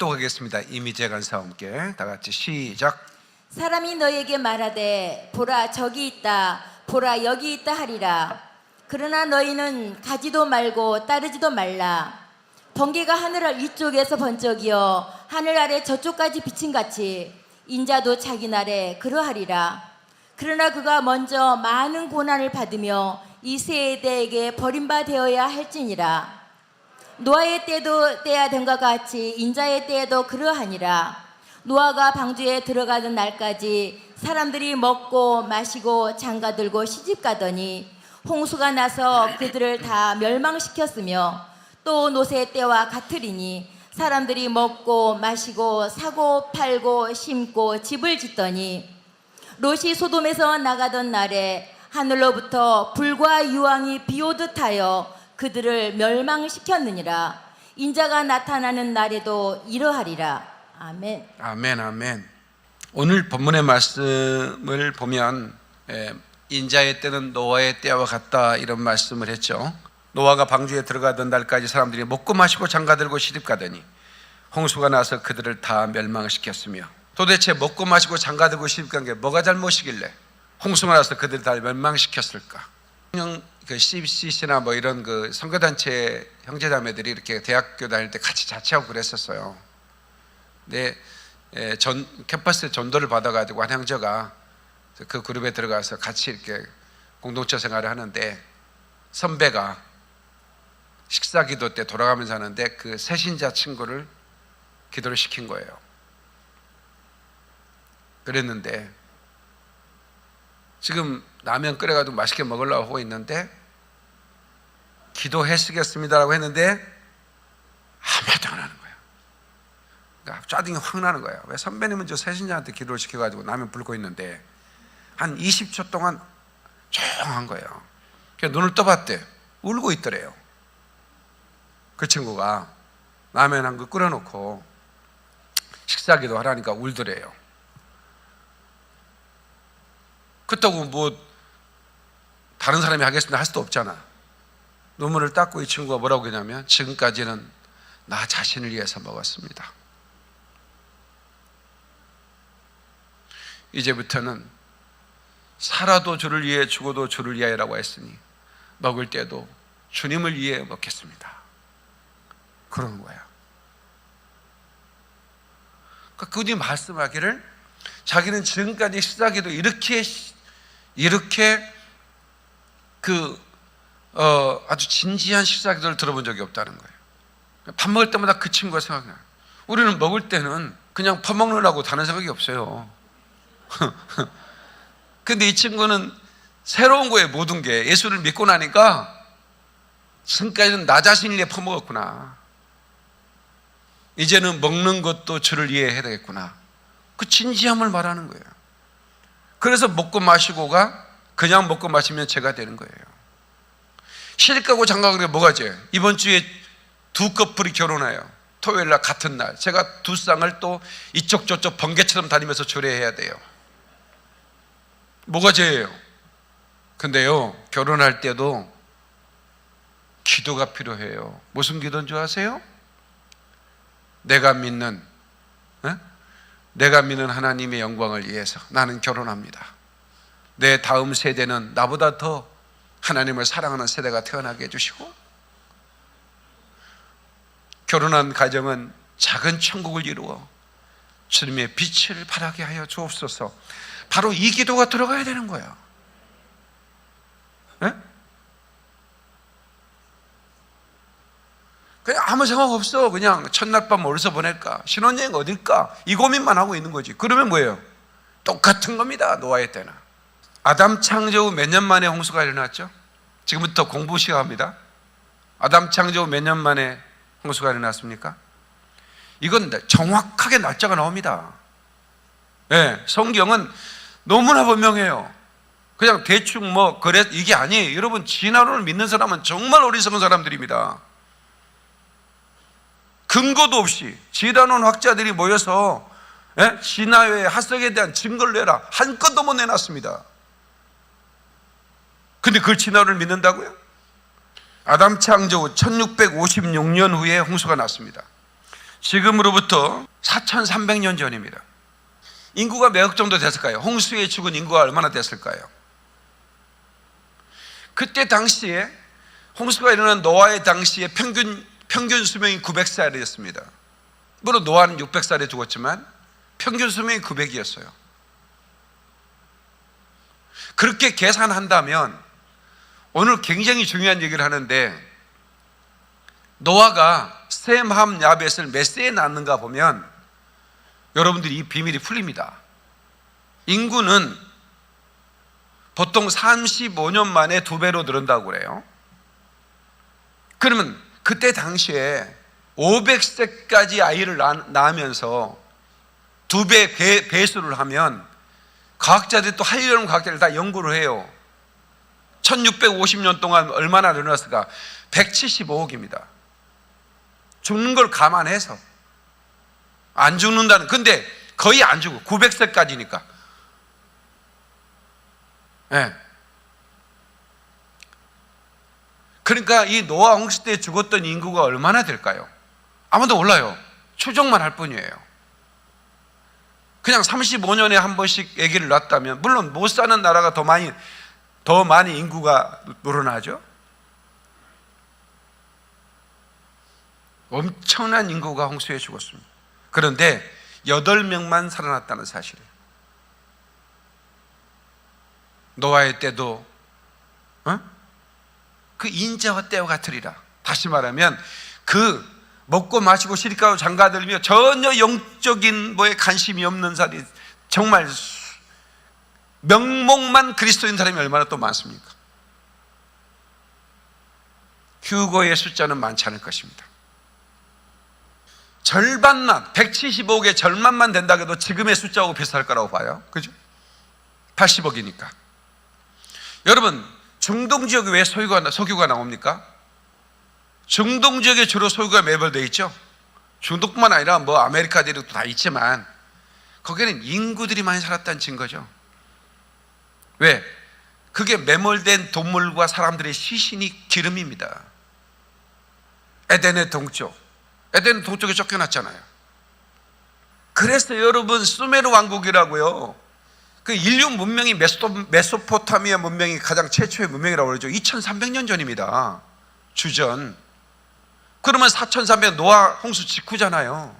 합독하겠습니다. 이미재 간사와 함께 다 같이 시작. 사람이 너에게 말하되 보라 저기 있다 보라 여기 있다 하리라. 그러나 너희는 가지도 말고 따르지도 말라. 번개가 하늘 위쪽에서 번쩍이어 하늘 아래 저쪽까지 비침같이 인자도 자기 날에 그러하리라. 그러나 그가 먼저 많은 고난을 받으며 이 세대에게 버림받아야 할지니라. 노아의 때도 때야 된과 같이 인자의 때에도 그러하니라. 노아가 방주에 들어가던 날까지 사람들이 먹고 마시고 장가들고 시집가더니 홍수가 나서 그들을 다 멸망시켰으며 또 노새의 때와 같으리니 사람들이 먹고 마시고 사고 팔고 심고 집을 짓더니 롯이 소돔에서 나가던 날에 하늘로부터 불과 유황이 비오듯 하여 그들을 멸망시켰느니라. 인자가 나타나는 날에도 이러하리라. 아멘. 아멘, 아멘. 오늘 본문의 말씀을 보면 인자의 때는 노아의 때와 같다 이런 말씀을 했죠. 노아가 방주에 들어가던 날까지 사람들이 먹고 마시고 장가들고 시집가더니 홍수가 나서 그들을 다 멸망시켰으며, 도대체 먹고 마시고 장가들고 시집간 게 뭐가 잘못이길래 홍수가 나서 그들을 다 멸망시켰을까? 그 CCC나 뭐 이런 그 선교단체 형제자매들이 이렇게 대학교 다닐 때 같이 자취하고 그랬었어요. 근데 캠퍼스 전도를 받아가지고 한 형제가 그 그룹에 들어가서 같이 이렇게 공동체 생활을 하는데, 선배가 식사 기도 때 돌아가면서 하는데 그 새신자 친구를 기도를 시킨 거예요. 그랬는데 지금 라면 끓여가지고 맛있게 먹으려고 하고 있는데 기도하시겠습니다라고 했는데 아무 말도 안 하는 거예요. 그러니까 짜증이 확 나는 거예요. 왜 선배님은 저 새신자한테 기도를 시켜가지고 라면 붓고 있는데, 한 20초 동안 조용한 거예요. 그래서 눈을 떠봤대. 울고 있더래요. 그 친구가 라면 한 그 끓여놓고 식사기도 하라니까 울더래요. 그렇다고 뭐 다른 사람이 하겠습니다 할 수도 없잖아. 눈물을 닦고 이 친구가 뭐라고 했냐면, 지금까지는 나 자신을 위해서 먹었습니다. 이제부터는 살아도 주를 위해 죽어도 주를 위하여라고 했으니 먹을 때도 주님을 위해 먹겠습니다. 그러는 거야. 그러니까 그분이 말씀하기를 자기는 지금까지 식사기도 이렇게 아주 진지한 식사기도를 들어본 적이 없다는 거예요. 밥 먹을 때마다 그 친구가 생각나요. 우리는 먹을 때는 그냥 퍼먹느라고 다른 생각이 없어요. 근데 이 친구는 새로운 거예요. 모든 게 예수를 믿고 나니까 지금까지는 나 자신을 위해 퍼먹었구나, 이제는 먹는 것도 주를 위해 해야 되겠구나, 그 진지함을 말하는 거예요. 그래서 먹고 마시고가 그냥 먹고 마시면 죄가 되는 거예요. 시집가고 장가가는 게 뭐가 죄? 이번 주에 두 커플이 결혼해요. 토요일 날 같은 날 제가 두 쌍을 또 이쪽 저쪽 번개처럼 다니면서 조례해야 돼요. 뭐가 죄예요? 근데요, 결혼할 때도 기도가 필요해요. 무슨 기도인 줄 아세요? 내가 믿는 하나님의 영광을 위해서 나는 결혼합니다. 내 다음 세대는 나보다 더 하나님을 사랑하는 세대가 태어나게 해주시고, 결혼한 가정은 작은 천국을 이루어 주님의 빛을 발하게 하여 주옵소서. 바로 이 기도가 들어가야 되는 거야. 네? 그냥 아무 생각 없어. 그냥 첫날 밤 어디서 보낼까, 신혼여행 어딜까, 이 고민만 하고 있는 거지. 그러면 뭐예요? 똑같은 겁니다. 노아의 때는. 아담 창조 후 몇 년 만에 홍수가 일어났죠? 지금부터 공부 시작합니다. 아담 창조 후 몇 년 만에 홍수가 일어났습니까? 이건 정확하게 날짜가 나옵니다. 네, 성경은 너무나 분명해요. 그냥 대충 뭐 그래 이게 아니에요. 여러분, 진화론을 믿는 사람은 정말 어리석은 사람들입니다. 근거도 없이 진화론 학자들이 모여서 진화의 하석에 대한 증거를 내라, 한 건도 못 내놨습니다. 근데 그걸 진화론을 믿는다고요? 아담 창조 후 1656년 후에 홍수가 났습니다. 지금으로부터 4,300년 전입니다. 인구가 몇억 정도 됐을까요? 홍수에 죽은 인구가 얼마나 됐을까요? 그때 당시에 홍수가 일어난 노아의 당시에 평균 수명이 900살이었습니다. 물론 노아는 600살에 죽었지만 평균 수명이 900이었어요. 그렇게 계산한다면 오늘 굉장히 중요한 얘기를 하는데, 노아가 셈, 함, 야벳을 몇 세에 낳는가 보면 여러분들이 이 비밀이 풀립니다. 인구는 보통 35년 만에 2배로 늘은다고 그래요. 그러면 그때 당시에 500세까지 아이를 낳으면서 2배 배수를 하면, 과학자들이 또 하려는 과학자들 다 연구를 해요. 1650년 동안 얼마나 늘어났을까? 175억입니다. 죽는 걸 감안해서. 안 죽는다는, 근데 거의 안 죽어. 900세까지니까. 네. 그러니까 이 노아 홍수 때 죽었던 인구가 얼마나 될까요? 아무도 몰라요. 추정만 할 뿐이에요. 그냥 35년에 한 번씩 아기를 낳았다면, 물론 못 사는 나라가 더 많이 인구가 늘어나죠. 엄청난 인구가 홍수에 죽었습니다. 그런데 8명만 살아났다는 사실이에요. 노아의 때도 그 인자와 때와 같으리라. 다시 말하면 그 먹고 마시고 시집가고 장가들며 전혀 영적인 뭐에 관심이 없는 사람이, 정말 명목만 그리스도인 사람이 얼마나 또 많습니까? 휴거의 숫자는 많지 않을 것입니다. 절반만, 175억의 절반만 된다고 해도 지금의 숫자하고 비슷할 거라고 봐요. 그죠? 80억이니까. 여러분, 중동 지역에 왜 석유가 나옵니까? 중동 지역에 주로 석유가 매몰되어 있죠. 중동뿐만 아니라 뭐 아메리카 대륙도 다 있지만 거기는 인구들이 많이 살았다는 증거죠. 왜? 그게 매몰된 동물과 사람들의 시신이 기름입니다. 에덴의 동쪽, 에덴 동쪽에 쫓겨났잖아요. 그래서 여러분, 수메르 왕국이라고요, 그 인류 문명이 메소포타미아 문명이 가장 최초의 문명이라고 그러죠. 2300년 전입니다. 주전. 그러면 4300년 노아 홍수 직후잖아요.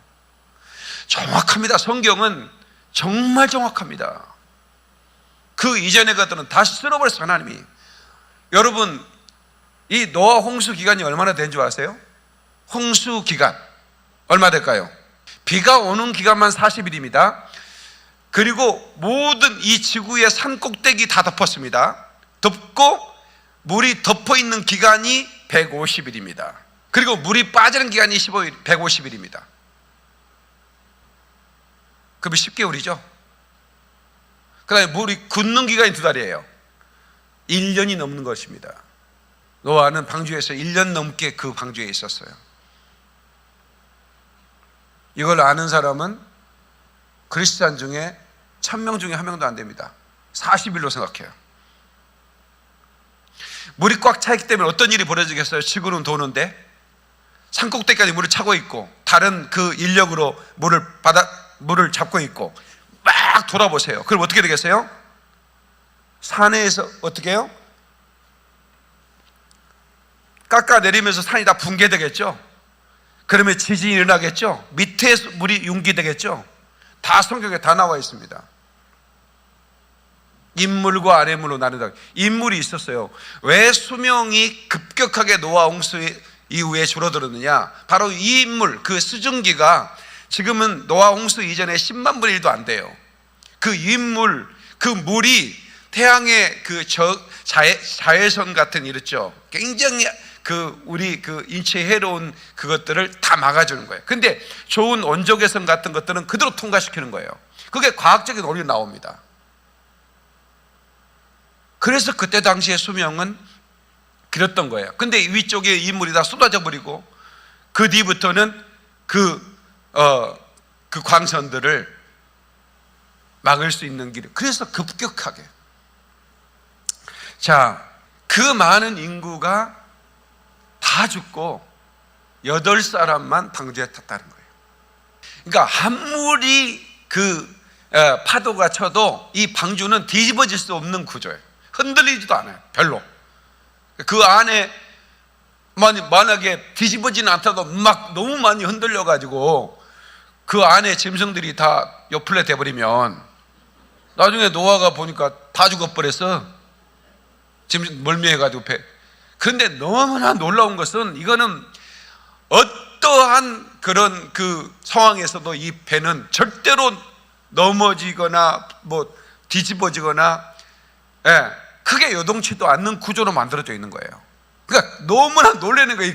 정확합니다. 성경은 정말 정확합니다. 그 이전의 것들은 다 쓸어버렸어요, 하나님이. 여러분, 이 노아 홍수 기간이 얼마나 된 줄 아세요? 홍수 기간 얼마 될까요? 비가 오는 기간만 40일입니다. 그리고 모든 이 지구의 산 꼭대기 다 덮었습니다. 덮고 물이 덮어 있는 기간이 150일입니다. 그리고 물이 빠지는 기간이 150일입니다. 그러면 10개월이죠. 그 다음에 물이 굳는 기간이 2달이에요. 1년이 넘는 것입니다. 노아는 방주에서 1년 넘게 그 방주에 있었어요. 이걸 아는 사람은 그리스도인 중에 1000명 중에 1명도 안 됩니다. 40일로 생각해요. 물이 꽉 차 있기 때문에 어떤 일이 벌어지겠어요? 지구는 도는데 산꼭대기까지 물을 차고 있고 다른 그 인력으로 물을 잡고 있고 막 돌아보세요. 그럼 어떻게 되겠어요? 산에서 어떻게 해요? 깎아내리면서 산이 다 붕괴되겠죠. 그러면 지진이 일어나겠죠. 밑에서 물이 융기되겠죠. 다 성경에 다 나와 있습니다. 인물과 아랫물로 나눈다. 인물이 있었어요. 왜 수명이 급격하게 노아 홍수 이후에 줄어들었느냐? 바로 이 인물, 그 수증기가 지금은 노아 홍수 이전에 10만 분의 1도 안 돼요. 그 인물, 그 물이 태양의 그 자외선 같은 이렇죠. 굉장히 우리 인체에 해로운 그것들을 다 막아주는 거예요. 근데 좋은 온적외선 같은 것들은 그대로 통과시키는 거예요. 그게 과학적인 논리로 나옵니다. 그래서 그때 당시의 수명은 길었던 거예요. 근데 위쪽에 인물이 다 쏟아져 버리고 그 뒤부터는 그 광선들을 막을 수 있는 길. 그래서 급격하게. 자, 그 많은 인구가 다 죽고 8사람만 방주에 탔다는 거예요. 그러니까 아무리 그 파도가 쳐도 이 방주는 뒤집어질 수 없는 구조예요. 흔들리지도 않아요. 별로. 그 안에 만약에 뒤집어지는 않다도 막 너무 많이 흔들려 가지고 그 안에 짐승들이 다 요플레 돼버리면 나중에 노아가 보니까 다 죽어버렸어. 짐승 멀미해가지고 배. 그런데 너무나 놀라운 것은 이거는 어떠한 그런 그 상황에서도 이 배는 절대로 넘어지거나 뭐 뒤집어지거나 크게 요동치도 않는 구조로 만들어져 있는 거예요. 그러니까 너무나 놀라는 거예요.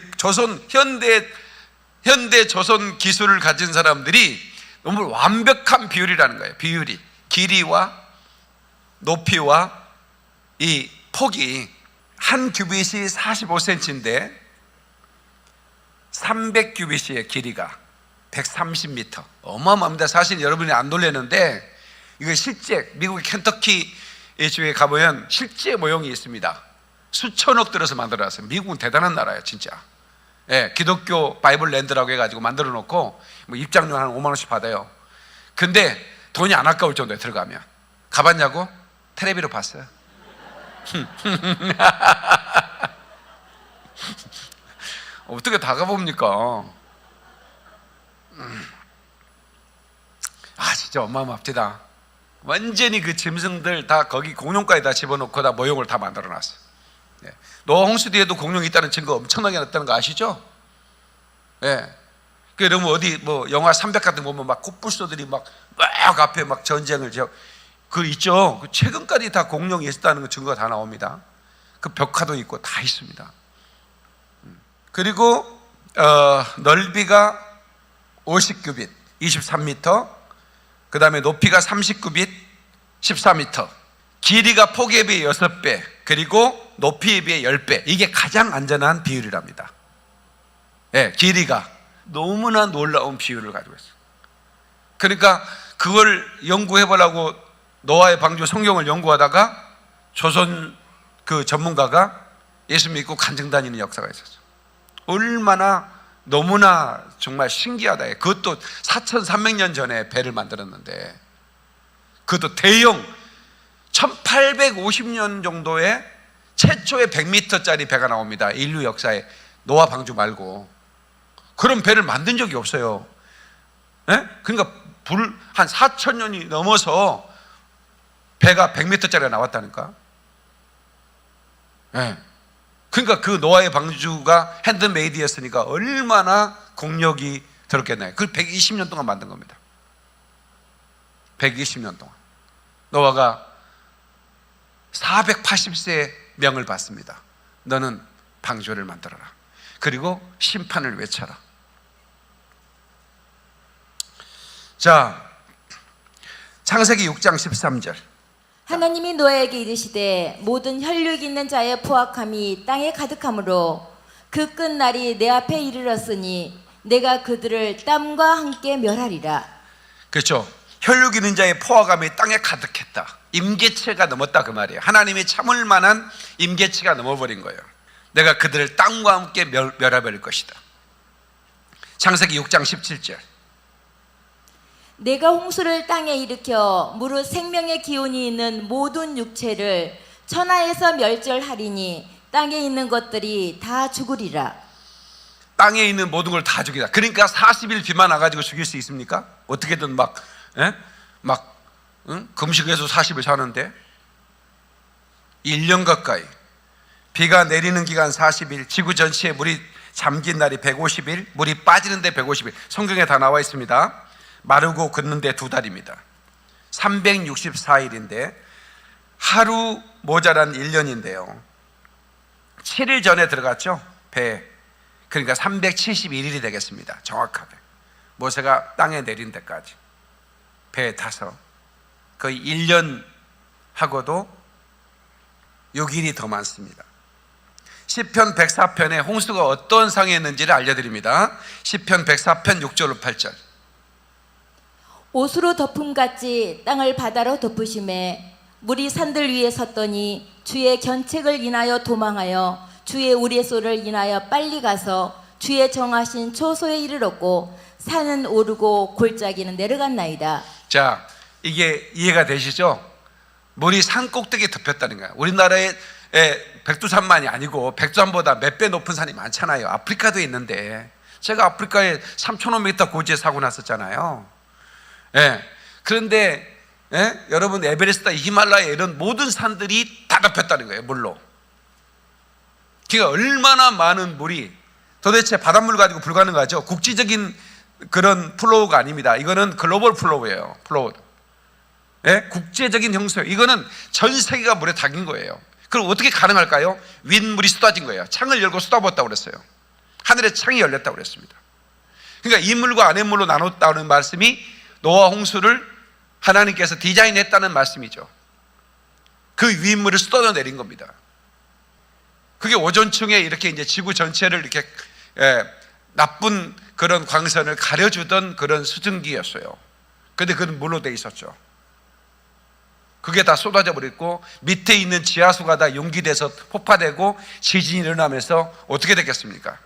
현대 조선 기술을 가진 사람들이 너무 완벽한 비율이라는 거예요. 비율이 길이와 높이와 이 폭이 한 규빗이 45cm인데 300규빗이에요. 길이가 130m. 어마어마합니다. 사실 여러분이 안 놀라는데 이거 실제 미국의 켄터키 주에 가보면 실제 모형이 있습니다. 수천억 들어서 만들어놨어요. 미국은 대단한 나라예요, 진짜. 기독교 바이블 랜드라고 해가지고 만들어 놓고 뭐 입장료 한 5만 원씩 받아요. 근데 돈이 안 아까울 정도에 들어가면. 가봤냐고? 텔레비로 봤어요. 어떻게 다 가봅니까? 진짜 어마어마합니다. 완전히 그 짐승들 다 거기 공룡까지 다 집어넣고 다 모형을 다 만들어 놨어요. 노아 홍수 뒤에도 공룡이 있다는 증거 엄청나게 났다는 거 아시죠? 그러면 어디 뭐 영화 300 같은 거 보면 막 코뿔소들이 막 앞에 막 전쟁을 그 있죠. 최근까지 다 공룡이 있었다는 거 증거가 다 나옵니다. 그 벽화도 있고 다 있습니다. 그리고 넓이가 50규빗 23m, 그 다음에 높이가 30규빗 14m, 길이가 폭에 비해 6배, 그리고 높이에 비해 10배. 이게 가장 안전한 비율이랍니다. 길이가 너무나 놀라운 비율을 가지고 있어요. 그러니까 그걸 연구해보려고 노아의 방주 성경을 연구하다가 조선 그 전문가가 예수 믿고 간증 다니는 역사가 있었어요. 얼마나 너무나 정말 신기하다. 그것도 4,300년 전에 배를 만들었는데 그것도 대형 1850년 정도에 최초의 100m짜리 배가 나옵니다. 인류 역사에. 노아 방주 말고 그런 배를 만든 적이 없어요. 그러니까 한 4,000년이 넘어서 배가 100m짜리가 나왔다니까. 그러니까 그 노아의 방주가 핸드메이드였으니까 얼마나 공력이 들었겠나요. 그걸 120년 동안 만든 겁니다. 120년 동안 노아가 480세의 명을 받습니다. 너는 방주를 만들어라. 그리고 심판을 외쳐라. 자, 창세기 6장 13절. 하나님이 노아에게 이르시되 모든 혈육 있는 자의 포악함이 땅에 가득하므로 그 끝날이 내 앞에 이르렀으니 내가 그들을 땀과 함께 멸하리라. 그렇죠. 혈육 있는 자의 포악함이 땅에 가득했다. 임계체가 넘었다 그 말이에요. 하나님이 참을 만한 임계체가 넘어버린 거예요. 내가 그들을 땅과 함께 멸해버릴 것이다. 창세기 6장 17절. 내가 홍수를 땅에 일으켜 무릇 생명의 기운이 있는 모든 육체를 천하에서 멸절하리니 땅에 있는 것들이 다 죽으리라. 땅에 있는 모든 걸 다 죽이다. 그러니까 40일 비만 와가지고 죽일 수 있습니까? 어떻게든 금식해서 40일 사는데 1년 가까이 비가 내리는 기간 40일, 지구 전체에 물이 잠긴 날이 150일, 물이 빠지는데 150일. 성경에 다 나와 있습니다. 마르고 긋는데 2달입니다. 364일인데 하루 모자란 1년인데요 7일 전에 들어갔죠 배에. 그러니까 371일이 되겠습니다. 정확하게 모세가 땅에 내린 데까지 배에 타서 거의 1년 하고도 6일이 더 많습니다. 시편 104편에 홍수가 어떤 상했는지를 알려드립니다. 시편 104편 6절로 8절. 옷으로 덮음같이 땅을 바다로 덮으심에 물이 산들 위에 섰더니 주의 견책을 인하여 도망하여 주의 우레소를 인하여 빨리 가서 주의 정하신 초소에 이르렀고 산은 오르고 골짜기는 내려갔나이다. 자, 이게 이해가 되시죠? 물이 산 꼭대기에 덮였다는 거야. 우리나라의 백두산만이 아니고 백두산보다 몇 배 높은 산이 많잖아요. 아프리카도 있는데 제가 아프리카에 3,500m 고지에 사고 났었잖아요. 그런데 여러분 에베레스트, 히말라야 이런 모든 산들이 다 덮였다는 거예요, 물로. 그러니까 얼마나 많은 물이, 도대체 바닷물 가지고 불가능하죠. 국지적인 그런 플로우가 아닙니다. 이거는 글로벌 플로우예요. 플로우. 국제적인 형수예요. 이거는 전 세계가 물에 담긴 거예요. 그럼 어떻게 가능할까요? 윗물이 쏟아진 거예요. 창을 열고 쏟아부었다고 그랬어요. 하늘에 창이 열렸다고 그랬습니다. 그러니까 이물과 아랫물로 나눴다는 말씀이 노아 홍수를 하나님께서 디자인했다는 말씀이죠. 그 윗물을 쏟아져 내린 겁니다. 그게 오존층에 이렇게 이제 지구 전체를 이렇게 나쁜 그런 광선을 가려주던 그런 수증기였어요. 근데 그건 물로 돼 있었죠. 그게 다 쏟아져 버렸고 밑에 있는 지하수가 다 용기돼서 폭파되고 지진이 일어나면서 어떻게 됐겠습니까?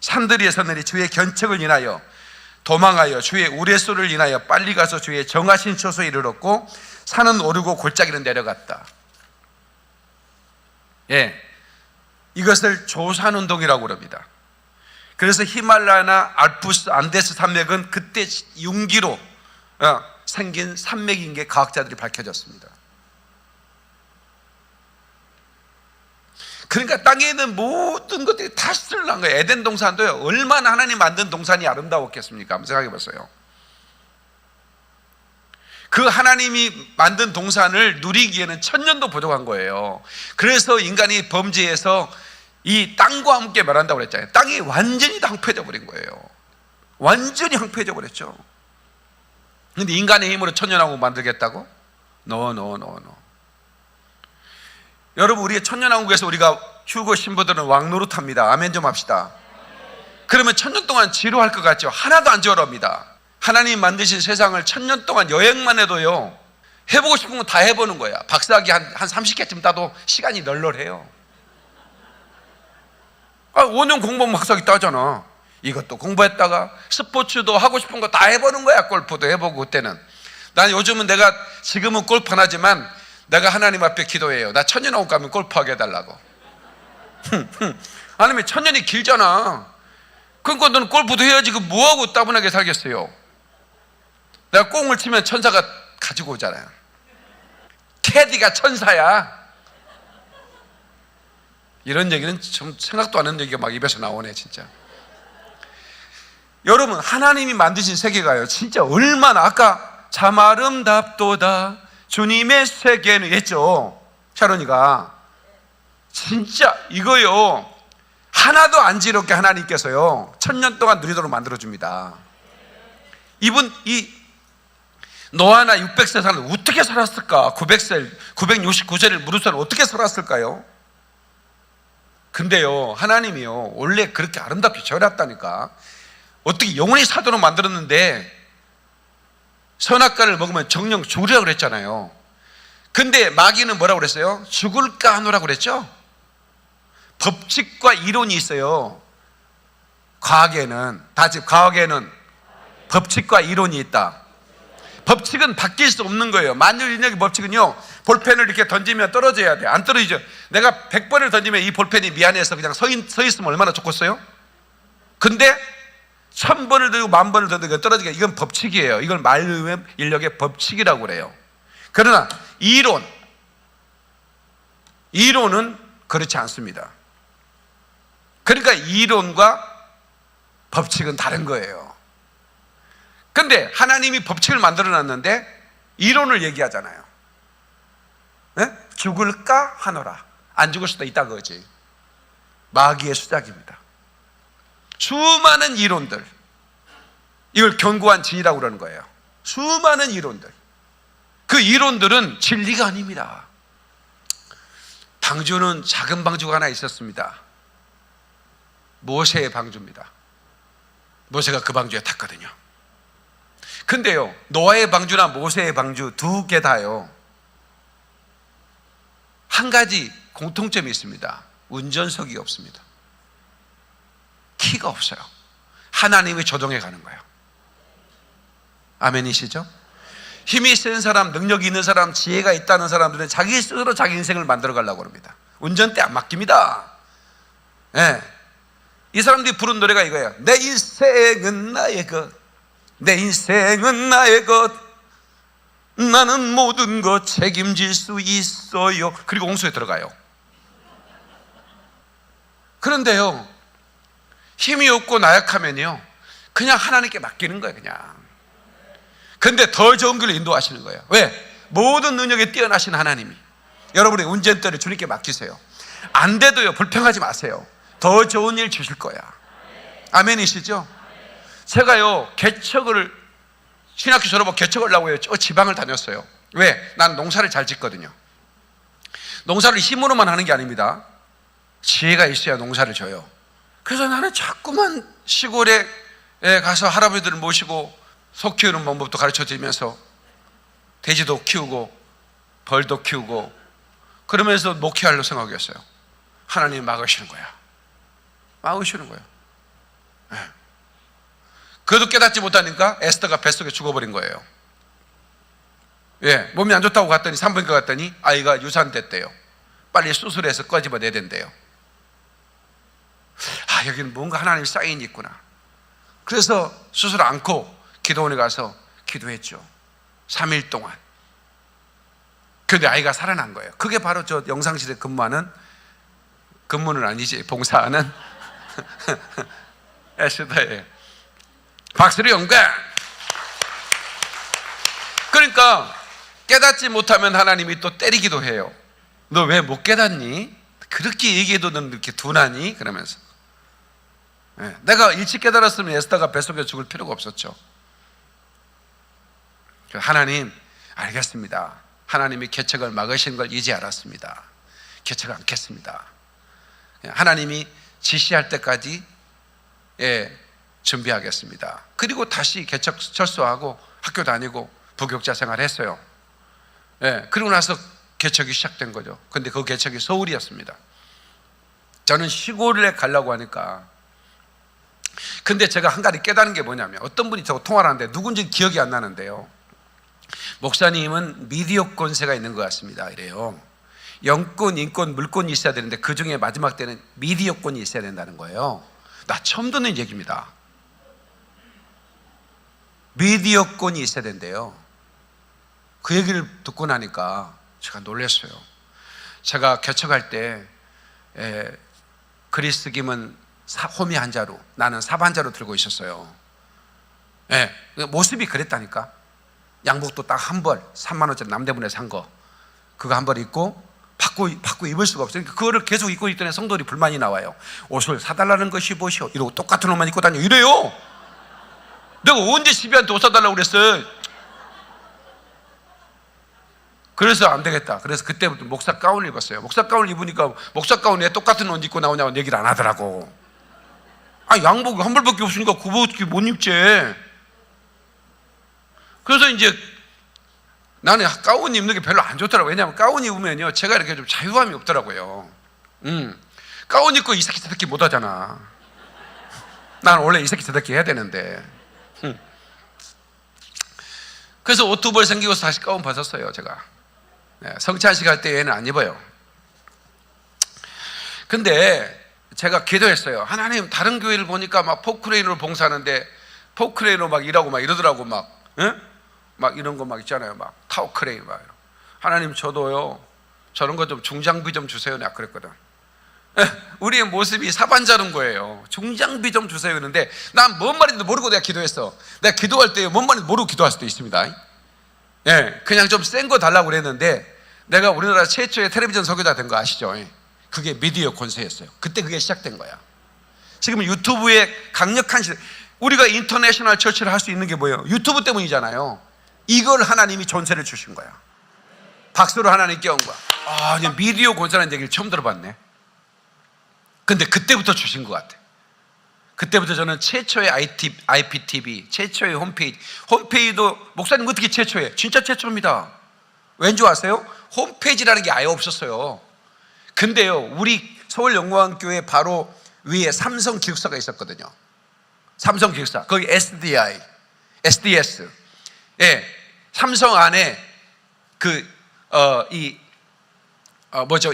산들이에서는 주의 견책을 인하여 도망하여 주의 우레소를 인하여 빨리 가서 주의 정하신 초소에 이르렀고 산은 오르고 골짜기는 내려갔다. 이것을 조산운동이라고 그럽니다. 그래서 히말라야나 알프스, 안데스 산맥은 그때 융기로 생긴 산맥인 게 과학자들이 밝혀졌습니다. 그러니까 땅에 있는 모든 것들이 다 스릴난 거예요. 에덴 동산도요, 얼마나 하나님 만든 동산이 아름다웠겠습니까? 한번 생각해 보세요. 그 하나님이 만든 동산을 누리기에는 1000년도 부족한 거예요. 그래서 인간이 범죄해서 이 땅과 함께 멸한다고 그랬잖아요. 땅이 완전히 다 황폐해져 버린 거예요. 완전히 황폐해져 버렸죠. 근데 인간의 힘으로 천년왕국 만들겠다고? No. 여러분, 우리의 천년왕국에서 우리가 휴거 신부들은 왕노릇합니다. 아멘 좀 합시다. 그러면 1000년 동안 지루할 것 같죠? 하나도 안 지루합니다. 하나님 만드신 세상을 1000년 동안 여행만 해도요, 해보고 싶은 건 다 해보는 거야. 박사학위 한 30개쯤 따도 시간이 널널해요. 5년 공부하면 박사학위 따잖아. 이것도 공부했다가 스포츠도 하고 싶은 거 다 해보는 거야. 골프도 해보고. 그때는 난 요즘은 지금은 골프 안 하지만 내가 하나님 앞에 기도해요. 나 1000년하고 가면 골프하게 해달라고. 아니면 1000년이 길잖아. 그러니까 너는 골프도 해야지. 그 뭐하고 따분하게 살겠어요. 내가 꽁을 치면 천사가 가지고 오잖아요. 캐디가 천사야. 이런 얘기는 좀 생각도 안 하는 얘기가 막 입에서 나오네 진짜. 여러분, 하나님이 만드신 세계가요, 진짜 얼마나, 아까 참 아름답도다 주님의 세계는 했죠, 샤론이가. 진짜 이거요, 하나도 안 지럽게 하나님께서요 1000년 동안 누리도록 만들어줍니다. 이 노아나 600세 사람은 어떻게 살았을까? 900세, 969세를 무릇 사람 어떻게 살았을까요? 근데요, 하나님이요 원래 그렇게 아름답게 지어놨다니까. 어떻게 영원히 사도록 만들었는데 선악과를 먹으면 정령 죽으라고 그랬잖아요. 근데 마귀는 뭐라고 그랬어요? 죽을까 하노라고 그랬죠. 법칙과 이론이 있어요. 과학에는 법칙과 이론이 있다. 법칙은 바뀔 수 없는 거예요. 만유인력의 법칙은요, 볼펜을 이렇게 던지면 떨어져야 돼. 안 떨어지죠. 내가 100번을 던지면 이 볼펜이 미안해서 그냥 서 있으면 얼마나 좋겠어요? 근데 1000번을 들고 10,000번을 던지면 떨어지게, 이건 법칙이에요. 이걸 만유인력의 법칙이라고 그래요. 그러나 이론은 그렇지 않습니다. 그러니까 이론과 법칙은 다른 거예요. 근데 하나님이 법칙을 만들어 놨는데 이론을 얘기하잖아요. 죽을까 하노라. 안 죽을 수도 있다 그거지. 마귀의 수작입니다. 수많은 이론들, 이걸 견고한 진이라고 그러는 거예요. 수많은 이론들, 그 이론들은 진리가 아닙니다. 방주는 작은 방주가 하나 있었습니다. 모세의 방주입니다. 모세가 그 방주에 탔거든요. 근데요, 노아의 방주나 모세의 방주 두 개 다요, 한 가지 공통점이 있습니다. 운전석이 없습니다. 키가 없어요. 하나님이 조정해 가는 거예요. 아멘이시죠? 힘이 센 사람, 능력이 있는 사람, 지혜가 있다는 사람들은 자기 스스로 자기 인생을 만들어 가려고 합니다. 운전대 안 맡깁니다. 예. 이 사람들이 부른 노래가 이거예요. 내 인생은 나의 것, 내 인생은 나의 것, 나는 모든 것 책임질 수 있어요. 그리고 홍수에 들어가요. 그런데요, 힘이 없고 나약하면요, 그냥 하나님께 맡기는 거예요. 그냥. 근데 더 좋은 길로 인도하시는 거예요. 왜? 모든 능력에 뛰어나신 하나님이 여러분의 운전대를 주님께 맡기세요. 안 돼도요, 불평하지 마세요. 더 좋은 일 주실 거야. 아멘이시죠? 제가요, 개척을, 신학교 졸업하고 개척을 하려고 해요. 지방을 다녔어요. 왜? 난 농사를 잘 짓거든요. 농사를 힘으로만 하는 게 아닙니다. 지혜가 있어야 농사를 져요. 그래서 나는 자꾸만 시골에 가서 할아버지들을 모시고 소 키우는 방법도 가르쳐 드리면서 돼지도 키우고 벌도 키우고 그러면서 목회하려고 생각했어요. 하나님이 막으시는 거야. 막으시는 거예요. 네. 그래도 깨닫지 못하니까 에스더가 뱃속에 죽어버린 거예요. 예, 몸이 안 좋다고 갔더니 산부인과 갔더니 아이가 유산됐대요. 빨리 수술해서 꺼집어내야 된대요. 아, 여기는 뭔가 하나님의 사인이 있구나. 그래서 수술 않고 기도원에 가서 기도했죠. 3일 동안. 그런데 아이가 살아난 거예요. 그게 바로 저 영상실에 근무는 아니지, 봉사하는 에스더예요. 박수를 연구해. 그러니까 깨닫지 못하면 하나님이 또 때리기도 해요. 너 왜 못 깨닫니? 그렇게 얘기해도 넌 이렇게 둔하니? 그러면서. 내가 일찍 깨달았으면 에스더가 뱃속에 죽을 필요가 없었죠. 하나님, 알겠습니다. 하나님이 개척을 막으신 걸 이제 알았습니다. 개척 않겠습니다. 하나님이 지시할 때까지 준비하겠습니다. 그리고 다시 개척 철수하고 학교 다니고 부교육자 생활했어요. 그리고 나서 개척이 시작된 거죠. 근데 그 개척이 서울이었습니다. 저는 시골에 가려고 하니까, 근데 제가 한 가지 깨달은 게 뭐냐면, 어떤 분이 저하고 통화를 하는데 누군지 기억이 안 나는데요, 목사님은 미디어 권세가 있는 것 같습니다. 이래요. 영권, 인권, 물권이 있어야 되는데 그 중에 마지막 때는 미디어권이 있어야 된다는 거예요. 나 처음 듣는 얘기입니다. 미디어권이 있어야 된대요. 그 얘기를 듣고 나니까 제가 놀랐어요. 제가 개척할 때 그리스 김은 호미 한 자루, 나는 삽 한 자루 들고 있었어요. 모습이 그랬다니까. 양복도 딱 한 벌, 3만 원짜리 남대문에 산 거, 그거 한 벌 입고 받고 입을 수가 없어요. 그거를 계속 입고 있더니 성도들이 불만이 나와요. 옷을 사달라는 것이 무엇이오? 이러고 똑같은 옷만 입고 다녀. 이래요. 내가 언제 시비한테 옷 사달라고 그랬어요? 그래서 안 되겠다. 그래서 그때부터 목사 가운을 입었어요. 목사 가운을 입으니까 목사 가운에 똑같은 옷 입고 나오냐고 얘기를 안 하더라고. 아, 양복이 한 벌밖에 없으니까 그 옷 못 입지. 그래서 이제 나는 가운 입는 게 별로 안 좋더라고요. 왜냐하면 가운 입으면요, 제가 이렇게 좀 자유함이 없더라고요. 가운 입고 이 새끼 저새끼 못 하잖아. 나는 원래 이 새끼 저새끼 해야 되는데. 그래서 옷 두 벌 생기고 다시 가운 벗었어요, 제가. 성찬식 할 때 얘는 안 입어요. 근데 제가 기도했어요. 하나님, 다른 교회를 보니까 막 포크레인으로 봉사하는데 포크레인으로 막 일하고 막 이러더라고. 막 이런 거 막 있잖아요. 막 타워크레인 막. 하나님, 저도요, 저런 거 좀 중장비 좀 주세요. 내가 그랬거든. 우리의 모습이 사반자는 거예요. 중장비 좀 주세요. 그런데 난 뭔 말인지도 모르고 내가 기도했어. 내가 기도할 때 뭔 말인지 모르고 기도할 수도 있습니다. 그냥 좀 센 거 달라고 그랬는데, 내가 우리나라 최초의 텔레비전 설교자 된 거 아시죠? 그게 미디어 권세였어요. 그때 그게 시작된 거야. 지금 유튜브에 강력한 우리가 인터내셔널 처치를 할 수 있는 게 뭐예요? 유튜브 때문이잖아요. 이걸 하나님이 전세를 주신 거야. 박수로 하나님께 온 거야. 아, 미디어 권세라는 얘기를 처음 들어봤네. 근데 그때부터 주신 것 같아. 그때부터 저는 최초의 IPTV, 최초의 홈페이지도, 목사님 어떻게 최초에? 진짜 최초입니다. 왠지 아세요? 홈페이지라는 게 아예 없었어요. 근데요, 우리 서울영광교회 바로 위에 삼성 기숙사가 있었거든요. 삼성 기숙사. 거기 SDS. 예. 삼성 안에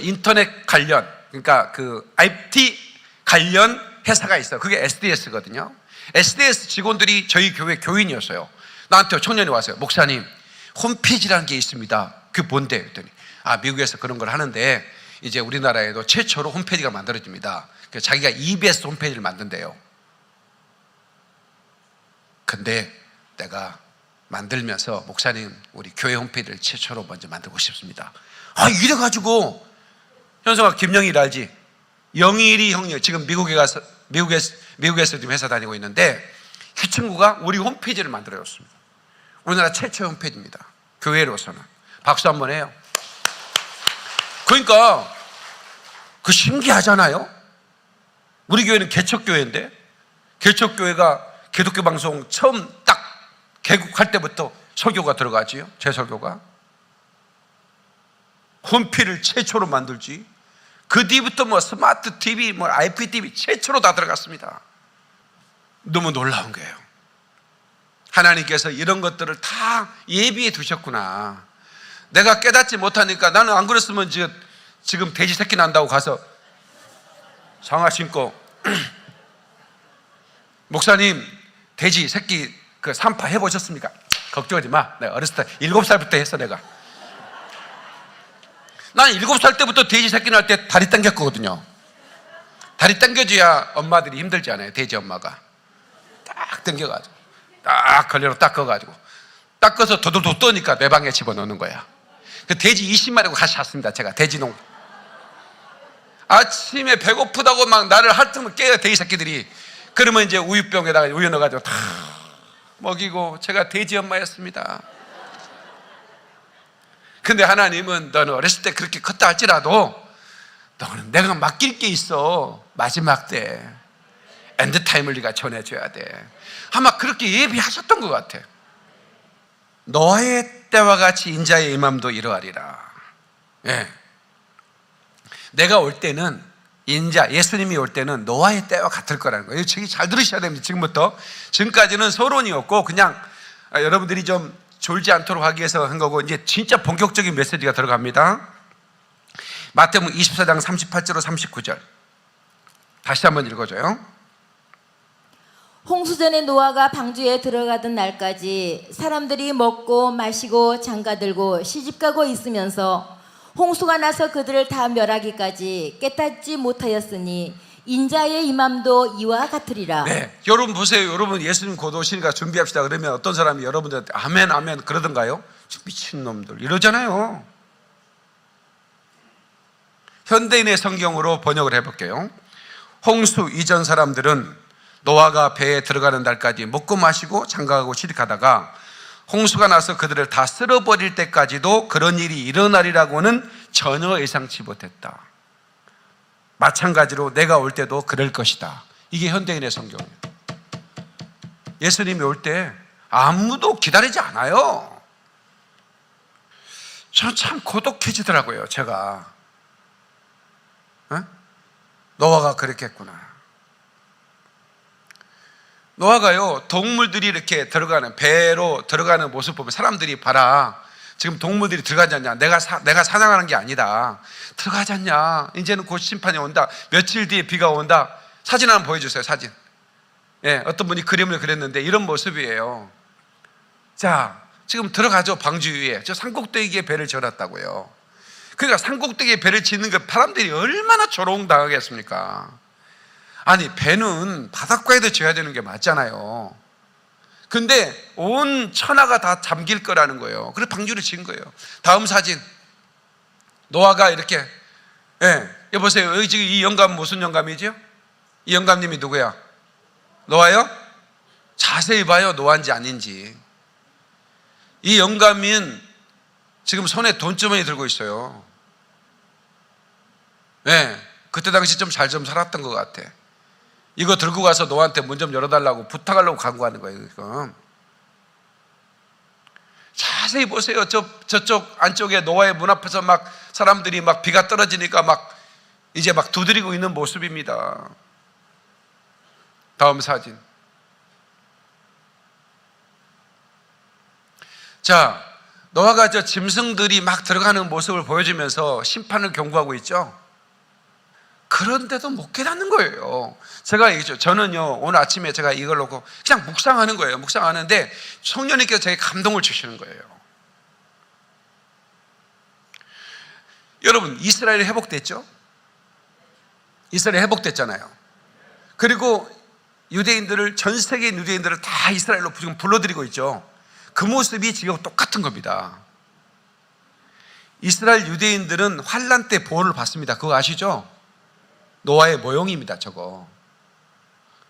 인터넷 관련, 그러니까 IT 관련 회사가 있어요. 그게 SDS거든요. SDS 직원들이 저희 교회 교인이었어요. 나한테 청년이 왔어요. 목사님, 홈페이지라는 게 있습니다. 그게 뭔데? 그랬더니 미국에서 그런 걸 하는데 이제 우리나라에도 최초로 홈페이지가 만들어집니다. 그래서 자기가 EBS 홈페이지를 만든대요. 근데 내가 만들면서 목사님, 우리 교회 홈페이지를 최초로 먼저 만들고 싶습니다. 이래가지고 현성아, 김영일 알지? 영일이 형님 지금 미국에서 지금 회사 다니고 있는데 그 친구가 우리 홈페이지를 만들어줬습니다. 우리나라 최초의 홈페이지입니다. 교회로서는. 박수 한번 해요. 그러니까 신기하잖아요. 우리 교회는 개척교회인데, 개척교회가 기독교 방송 처음 딱 개국할 때부터 설교가 들어가지요. 제 설교가. 홈피를 최초로 만들지. 그 뒤부터 스마트 TV, IPTV 최초로 다 들어갔습니다. 너무 놀라운 거예요. 하나님께서 이런 것들을 다 예비해 두셨구나. 내가 깨닫지 못하니까, 나는 안 그랬으면 지금 돼지 새끼 난다고 가서 장화 신고 목사님, 돼지 새끼 산파 해보셨습니까? 걱정하지 마. 내가 어렸을 때 7살부터 했어. 내가. 난 7살 때부터 돼지 새끼 날 때 다리 당겼거든요. 다리 당겨줘야 엄마들이 힘들지 않아요. 돼지 엄마가 딱 당겨가지고 딱 걸려로 닦아가지고 닦아서 도도도 떠니까 내 방에 집어넣는 거야. 그 돼지 20마리고 같이 잤습니다. 제가 돼지농. 아침에 배고프다고 막 나를 핥으면 깨요, 돼지 새끼들이. 그러면 이제 우유병에다가 우유 넣어가지고 다 먹이고, 제가 돼지 엄마였습니다. 근데 하나님은 너는 어렸을 때 그렇게 컸다 할지라도 너는 내가 맡길 게 있어. 마지막 때 엔드타임을 네가 전해줘야 돼. 아마 그렇게 예비하셨던 것 같아. 노아의 때와 같이 인자의 임함도 이러하리라. 예. 내가 올 때는, 예수님이 올 때는 노아의 때와 같을 거라는 거예요. 잘 들으셔야 됩니다. 지금까지는 서론이었고 그냥 여러분들이 좀 졸지 않도록 하기 위해서 한 거고, 이제 진짜 본격적인 메시지가 들어갑니다. 마태복음 24장 38절로 39절 다시 한번 읽어줘요. 홍수전에 노아가 방주에 들어가던 날까지 사람들이 먹고 마시고 장가들고 시집가고 있으면서 홍수가 나서 그들을 다 멸하기까지 깨닫지 못하였으니 인자의 임함도 이와 같으리라. 네, 여러분 보세요. 여러분 예수님 곧 오시니까 준비합시다. 그러면 어떤 사람이 여러분들한테 아멘 아멘 그러던가요? 미친놈들 이러잖아요. 현대인의 성경으로 번역을 해볼게요. 홍수 이전 사람들은 노아가 배에 들어가는 날까지 먹고 마시고 장가가고 시집가다가 홍수가 나서 그들을 다 쓸어버릴 때까지도 그런 일이 일어나리라고는 전혀 예상치 못했다. 마찬가지로 내가 올 때도 그럴 것이다. 이게 현대인의 성경이에요. 예수님이 올 때 아무도 기다리지 않아요. 저는 참 고독해지더라고요. 제가 노아가 그랬겠구나. 노아가요, 동물들이 이렇게 들어가는, 배로 들어가는 모습 보면 사람들이 봐라, 지금 동물들이 들어가지 않냐, 내가 사냥하는 게 아니다, 들어가지 않냐, 이제는 곧 심판이 온다, 며칠 뒤에 비가 온다. 사진 하나 보여주세요. 사진. 예, 어떤 분이 그림을 그렸는데 이런 모습이에요. 자, 지금 들어가죠. 방주 위에 저 산꼭대기에 배를 지어놨다고요. 그러니까 산꼭대기에 배를 짓는 그 사람들이 얼마나 조롱당하겠습니까? 아니, 배는 바닷가에도 지어야 되는 게 맞잖아요. 근데 온 천하가 다 잠길 거라는 거예요. 그래서 방주를 지은 거예요. 다음 사진. 노아가 이렇게, 여보세요. 여기 지금 이 영감 무슨 영감이죠? 이 영감님이 누구야? 노아요? 자세히 봐요. 노아인지 아닌지. 이 영감인 지금 손에 돈주머니 들고 있어요. 그때 당시 좀 잘 살았던 것 같아. 이거 들고 가서 노아한테 문 좀 열어달라고 부탁하려고 간구하는 거예요. 지금. 자세히 보세요. 저쪽 안쪽에 노아의 문 앞에서 막 사람들이 막 비가 떨어지니까 막 이제 막 두드리고 있는 모습입니다. 다음 사진. 자, 노아가 저 짐승들이 막 들어가는 모습을 보여주면서 심판을 경고하고 있죠. 그런데도 못 깨닫는 거예요. 제가 얘기했죠. 저는요, 오늘 아침에 제가 이걸 놓고 그냥 묵상하는 거예요. 묵상하는데 성령님께서 제게 감동을 주시는 거예요. 여러분, 이스라엘이 회복됐죠? 이스라엘이 회복됐잖아요. 그리고 유대인들을, 전 세계 유대인들을 다 이스라엘로 지금 불러들이고 있죠. 그 모습이 지금 똑같은 겁니다. 이스라엘 유대인들은 환란 때 보호를 받습니다. 그거 아시죠? 노아의 모형입니다. 저거.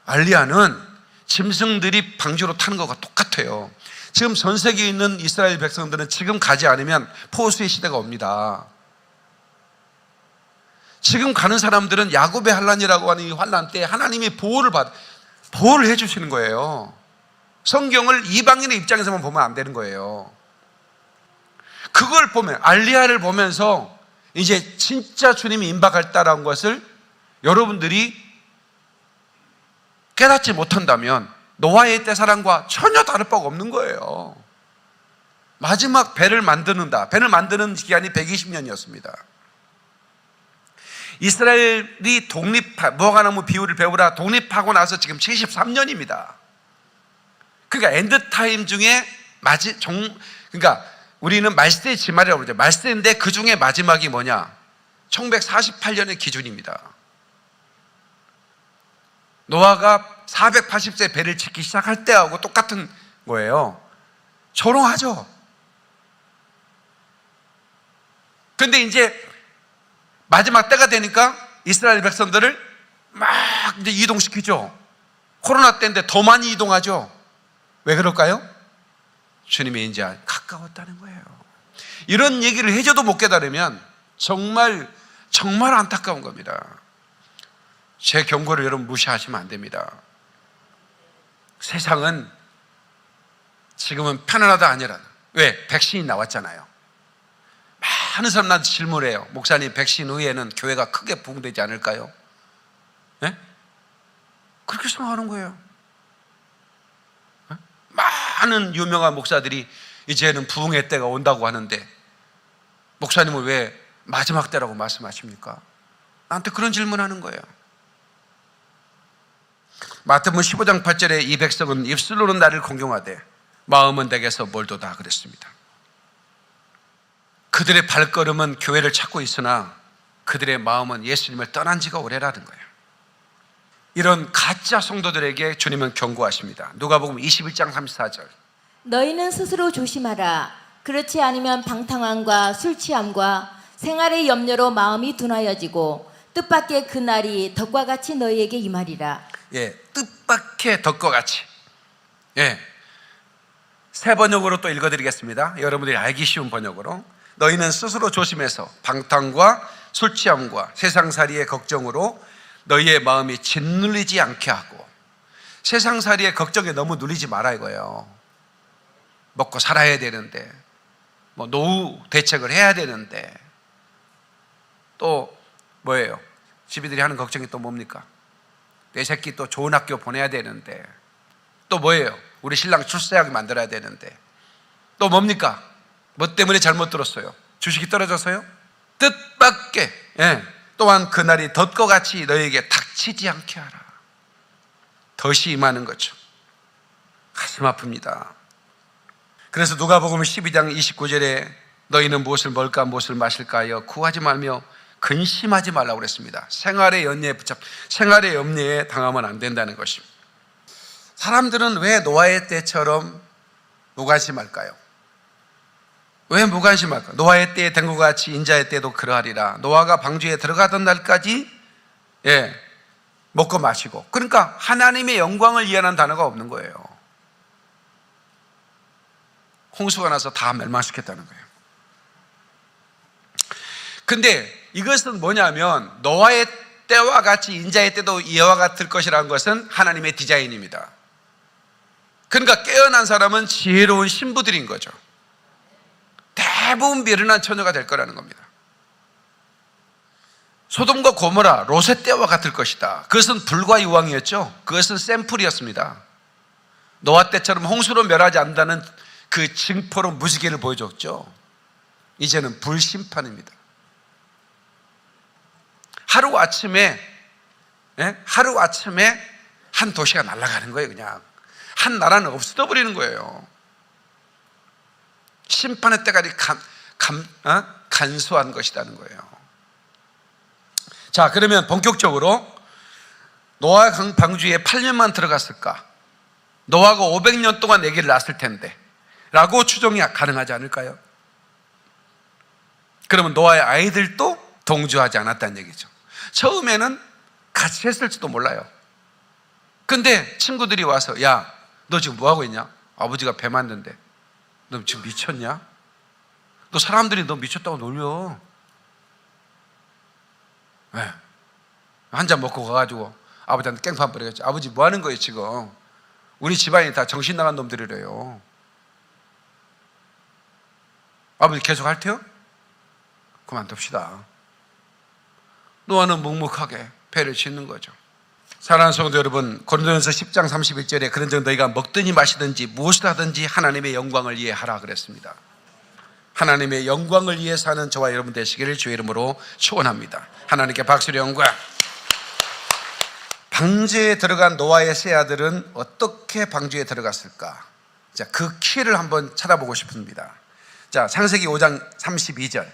알리아는 짐승들이 방주로 타는 것과 똑같아요. 지금 전 세계에 있는 이스라엘 백성들은 지금 가지 않으면 포수의 시대가 옵니다. 지금 가는 사람들은 야곱의 환란이라고 하는 이 환란 때 하나님이 보호를 해주시는 거예요. 성경을 이방인의 입장에서만 보면 안 되는 거예요. 그걸 보면, 알리야를 보면서 이제 진짜 주님이 임박할다라는 것을 여러분들이 깨닫지 못한다면 노아의 때 사랑과 전혀 다를 바가 없는 거예요. 마지막 배를 만드는다. 배를 만드는 기간이 120년이었습니다. 이스라엘이 무화과나무 비유를 배우라 독립하고 나서 지금 73년입니다. 그러니까 엔드타임 중에 그러니까 우리는 말세의 지말이라고 그러죠. 말세인데 그 중에 마지막이 뭐냐? 1948년의 기준입니다. 노아가 480세 배를 짓기 시작할 때하고 똑같은 거예요. 조롱하죠. 그런데 이제 마지막 때가 되니까 이스라엘 백성들을 막 이제 이동시키죠. 코로나 때인데 더 많이 이동하죠. 왜 그럴까요? 주님이 이제 가까웠다는 거예요. 이런 얘기를 해줘도 못 깨달으면 정말 안타까운 겁니다. 제 경고를 여러분 무시하시면 안 됩니다. 세상은 지금은 편안하다 아니라, 왜? 백신이 나왔잖아요. 많은 사람들한테 질문해요. 목사님, 백신 후에는 교회가 크게 부흥되지 않을까요? 네? 그렇게 생각하는 거예요. 네? 많은 유명한 목사들이 이제는 부흥의 때가 온다고 하는데 목사님은 왜 마지막 때라고 말씀하십니까? 나한테 그런 질문하는 거예요. 마태복음 15장 8절에 이 백성은 입술로는 나를 공경하되 마음은 내게서 멀도다 그랬습니다. 그들의 발걸음은 교회를 찾고 있으나 그들의 마음은 예수님을 떠난 지가 오래라는 거예요. 이런 가짜 성도들에게 주님은 경고하십니다. 누가복음 21장 34절. 너희는 스스로 조심하라. 그렇지 않으면 방탕함과 술 취함과 생활의 염려로 마음이 둔하여지고 뜻밖의 그날이 덕과 같이 너희에게 임하리라. 예, 뜻밖의 덕과 같이. 예, 새 번역으로 또 읽어드리겠습니다. 여러분들이 알기 쉬운 번역으로. 너희는 스스로 조심해서 방탕과 술 취함과 세상살이의 걱정으로 너희의 마음이 짓눌리지 않게 하고. 세상살이의 걱정에 너무 눌리지 마라 이거예요. 먹고 살아야 되는데, 뭐 노후 대책을 해야 되는데, 또 뭐예요? 집이들이 하는 걱정이 또 뭡니까? 내 새끼 또 좋은 학교 보내야 되는데, 또 뭐예요? 우리 신랑 출세하게 만들어야 되는데, 또 뭡니까? 뭐 때문에 잘못 들었어요? 주식이 떨어져서요? 뜻밖의, 예, 또한 그날이 덫과 같이 너희에게 닥치지 않게 하라. 덫이 임하는 거죠. 가슴 아픕니다. 그래서 누가복음 12장 29절에 너희는 무엇을 먹을까 무엇을 마실까 하여 구하지 말며 근심하지 말라고 그랬습니다. 생활의 염려에 당하면 안 된다는 것입니다. 사람들은 왜 노아의 때처럼 무관심할까요? 왜 무관심할까? 노아의 때에 된 것 같이 인자의 때도 그러하리라. 노아가 방주에 들어가던 날까지 먹고 마시고, 그러니까 하나님의 영광을 이해하는 단어가 없는 거예요. 홍수가 나서 다 멸망시켰다는 거예요. 근데 이것은 뭐냐면 노아의 때와 같이 인자의 때도 이와 같을 것이라는 것은 하나님의 디자인입니다. 그러니까 깨어난 사람은 지혜로운 신부들인 거죠. 대부분 미련한 처녀가 될 거라는 겁니다. 소돔과 고모라, 롯의 때와 같을 것이다. 그것은 불과 유황이었죠. 그것은 샘플이었습니다. 노아 때처럼 홍수로 멸하지 않는다는 그 증포로 무지개를 보여줬죠. 이제는 불심판입니다. 하루아침에 한 도시가 날아가는 거예요. 그냥 한 나라는 없어져 버리는 거예요. 심판의 때가 간소한 것이라는 거예요. 자, 그러면 본격적으로 노아 방주에 8년만 들어갔을까? 노아가 500년 동안 아기를 낳았을 텐데 라고 추정이 가능하지 않을까요? 그러면 노아의 아이들도 동조하지 않았다는 얘기죠. 처음에는 같이 했을지도 몰라요. 근데 친구들이 와서, 야, 너 지금 뭐하고 있냐? 아버지가 배 만든데 너 지금 미쳤냐? 너 사람들이 너 미쳤다고 놀려. 네. 한 잔 먹고 가가지고 아버지한테 깽판 뿌려겠죠. 아버지 뭐 하는 거예요 지금? 우리 집안이 다 정신 나간 놈들이래요. 아버지 계속 할 테요? 그만둡시다. 노아는 묵묵하게 배를 짓는 거죠. 사랑하는 성도 여러분, 고린도전서 10장 31절에 그런즉 너희가 먹든지 마시든지 무엇을 하든지 하나님의 영광을 위해 하라 그랬습니다. 하나님의 영광을 위해 사는 저와 여러분 되시기를 주의 이름으로 축원합니다. 하나님께 박수로 영광. 방주에 들어간 노아의 세 아들은 어떻게 방주에 들어갔을까? 자, 그 키를 한번 찾아보고 싶습니다. 자, 창세기 5장 32절.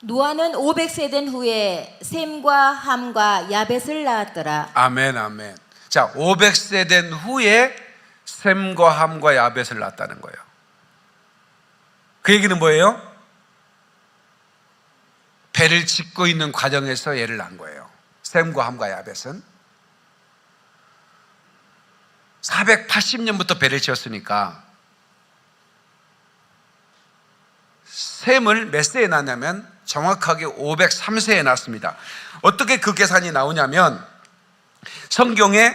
노아는 500세 된 후에 셈과 함과 야벳을 낳았더라. 아멘, 아멘. 자, 500세 된 후에 셈과 함과 야벳을 낳았다는 거예요. 그 얘기는 뭐예요? 배를 짓고 있는 과정에서 얘를 낳은 거예요. 셈과 함과 야벳은 480년부터 배를 지었으니까 셈을 몇 세에 낳냐면 정확하게 503세에 낳습니다. 어떻게 그 계산이 나오냐면 성경에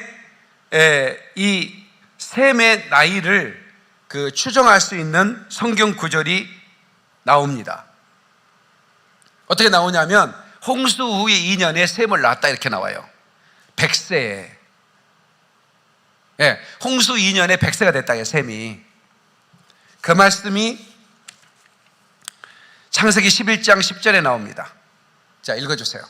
이 셈의 나이를 추정할 수 있는 성경 구절이 나옵니다. 어떻게 나오냐면 홍수 후에 2년에 셈을 낳았다 이렇게 나와요. 100세에. 홍수 2년에 100세가 됐다 셈이. 그 말씀이 창세기 11장 10절에 나옵니다. 자, 읽어주세요.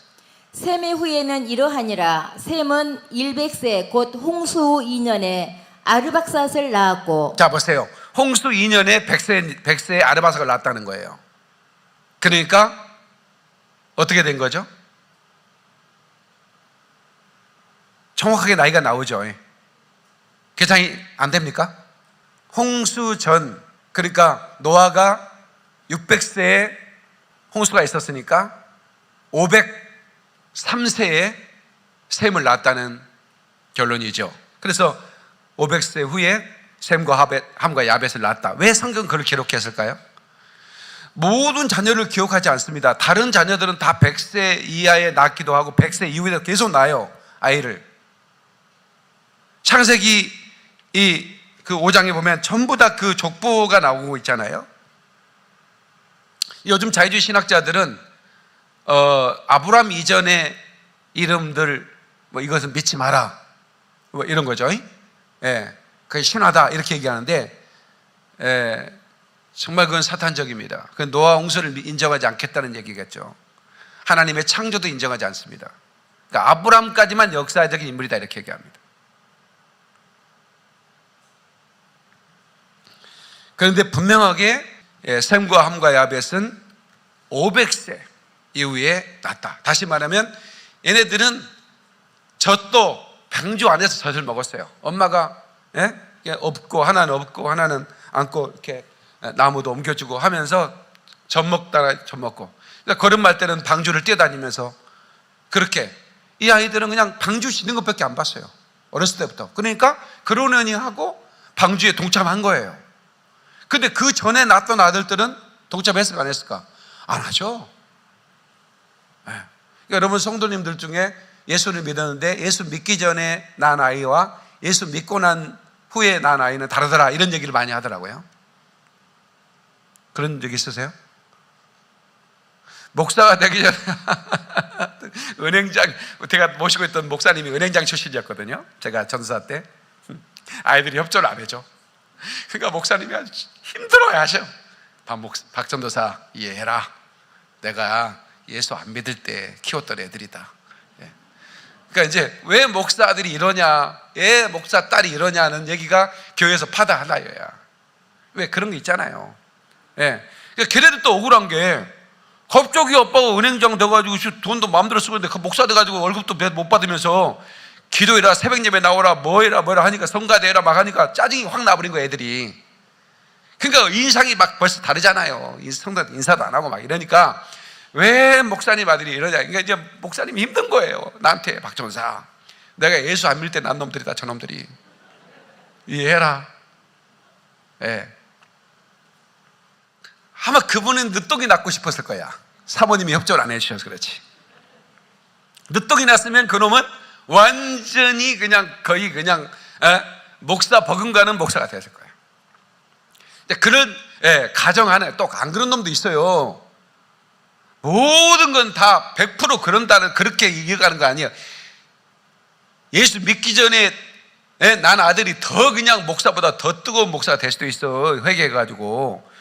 셈의 후에는 이러하니라. 셈은 100세 곧 홍수 후 2년에 아르박삿을 낳았고. 자, 보세요. 홍수 2년에 100세에 아르박삿을 낳았다는 거예요. 그러니까 어떻게 된 거죠? 정확하게 나이가 나오죠. 계산이 안 됩니까? 홍수 전, 그러니까 노아가 600세에 홍수가 있었으니까 503세에 셈을 낳았다는 결론이죠. 그래서 500세 후에 셈과 함과 야벳을 낳았다. 왜 성경은 그걸 기록했을까요? 모든 자녀를 기억하지 않습니다. 다른 자녀들은 다 100세 이하에 낳기도 하고 100세 이후에 계속 낳아요, 아이를. 창세기 그 5장에 보면 전부 다 그 족보가 나오고 있잖아요. 요즘 자유주의 신학자들은 아브라함 이전의 이름들 뭐 이것은 믿지 마라 뭐 이런 거죠. 그게 신화다 이렇게 얘기하는데 정말 그건 사탄적입니다. 그건 노아 홍수를 인정하지 않겠다는 얘기겠죠. 하나님의 창조도 인정하지 않습니다. 그러니까 아브라함까지만 역사적인 인물이다 이렇게 얘기합니다. 그런데 분명하게 셈과 함과 야벳은 500세 이후에 낳았다. 다시 말하면 얘네들은 젖도 방주 안에서 젖을 먹었어요. 엄마가 업고 하나는 업고 하나는 안고 이렇게 나무도 옮겨주고 하면서 젖 먹다가 젖 먹고, 그러니까 걸음말 때는 방주를 뛰어다니면서 그렇게 이 아이들은 그냥 방주 짓는 것밖에 안 봤어요. 어렸을 때부터. 그러니까 그러려니 하고 방주에 동참한 거예요. 근데 그 전에 낳았던 아들들은 동참했을까 안 했을까? 안 하죠. 그러니까 여러분 성도님들 중에 예수를 믿었는데 예수 믿기 전에 낳은 아이와 예수 믿고 난 후에 낳은 아이는 다르더라 이런 얘기를 많이 하더라고요. 그런 적 있으세요? 목사가 되기 전에 은행장, 제가 모시고 있던 목사님이 은행장 출신이었거든요. 제가 전사 때. 아이들이 협조를 안 해줘. 그러니까 목사님이 아주 힘들어야 하셔. 박 전도사 이해해라. 내가 예수 안 믿을 때 키웠던 애들이다. 예. 그러니까 이제 왜 목사들이 이러냐, 왜 목사 딸이 이러냐는 얘기가 교회에서 파다하다여야. 왜 그런 게 있잖아요. 예. 그러니까 걔네들 또 억울한 게 갑자기 아빠가 은행장 돼가지고 돈도 마음대로 쓰고 있는데 그 목사 돼가지고 월급도 못 받으면서 기도해라, 새벽 예배 나오라, 뭐해라 하니까 성가대라 막 하니까 짜증이 확 나버린 거야 애들이. 그러니까 인상이 막 벌써 다르잖아요. 성도한테 인사도 안 하고 막 이러니까 왜 목사님 아들이 이러냐. 그러니까 이제 목사님이 힘든 거예요. 나한테 박 전사, 내가 예수 안 믿을 때 난 놈들이다, 저 놈들이. 이해해라. 예. 아마 그분은 늦동이 낳고 싶었을 거야. 사모님이 협조를 안 해주셔서 그렇지. 늦동이 났으면 그놈은 완전히 그냥 거의 그냥 목사 버금가는 목사가 됐을 거예요. 그런 가정 안에 또 안 그런 놈도 있어요. 모든 건 다 100% 그런다는 그렇게 이겨가는 거 아니에요. 예수 믿기 전에 난 아들이 더 그냥 목사보다 더 뜨거운 목사가 될 수도 있어. 회개해가지고.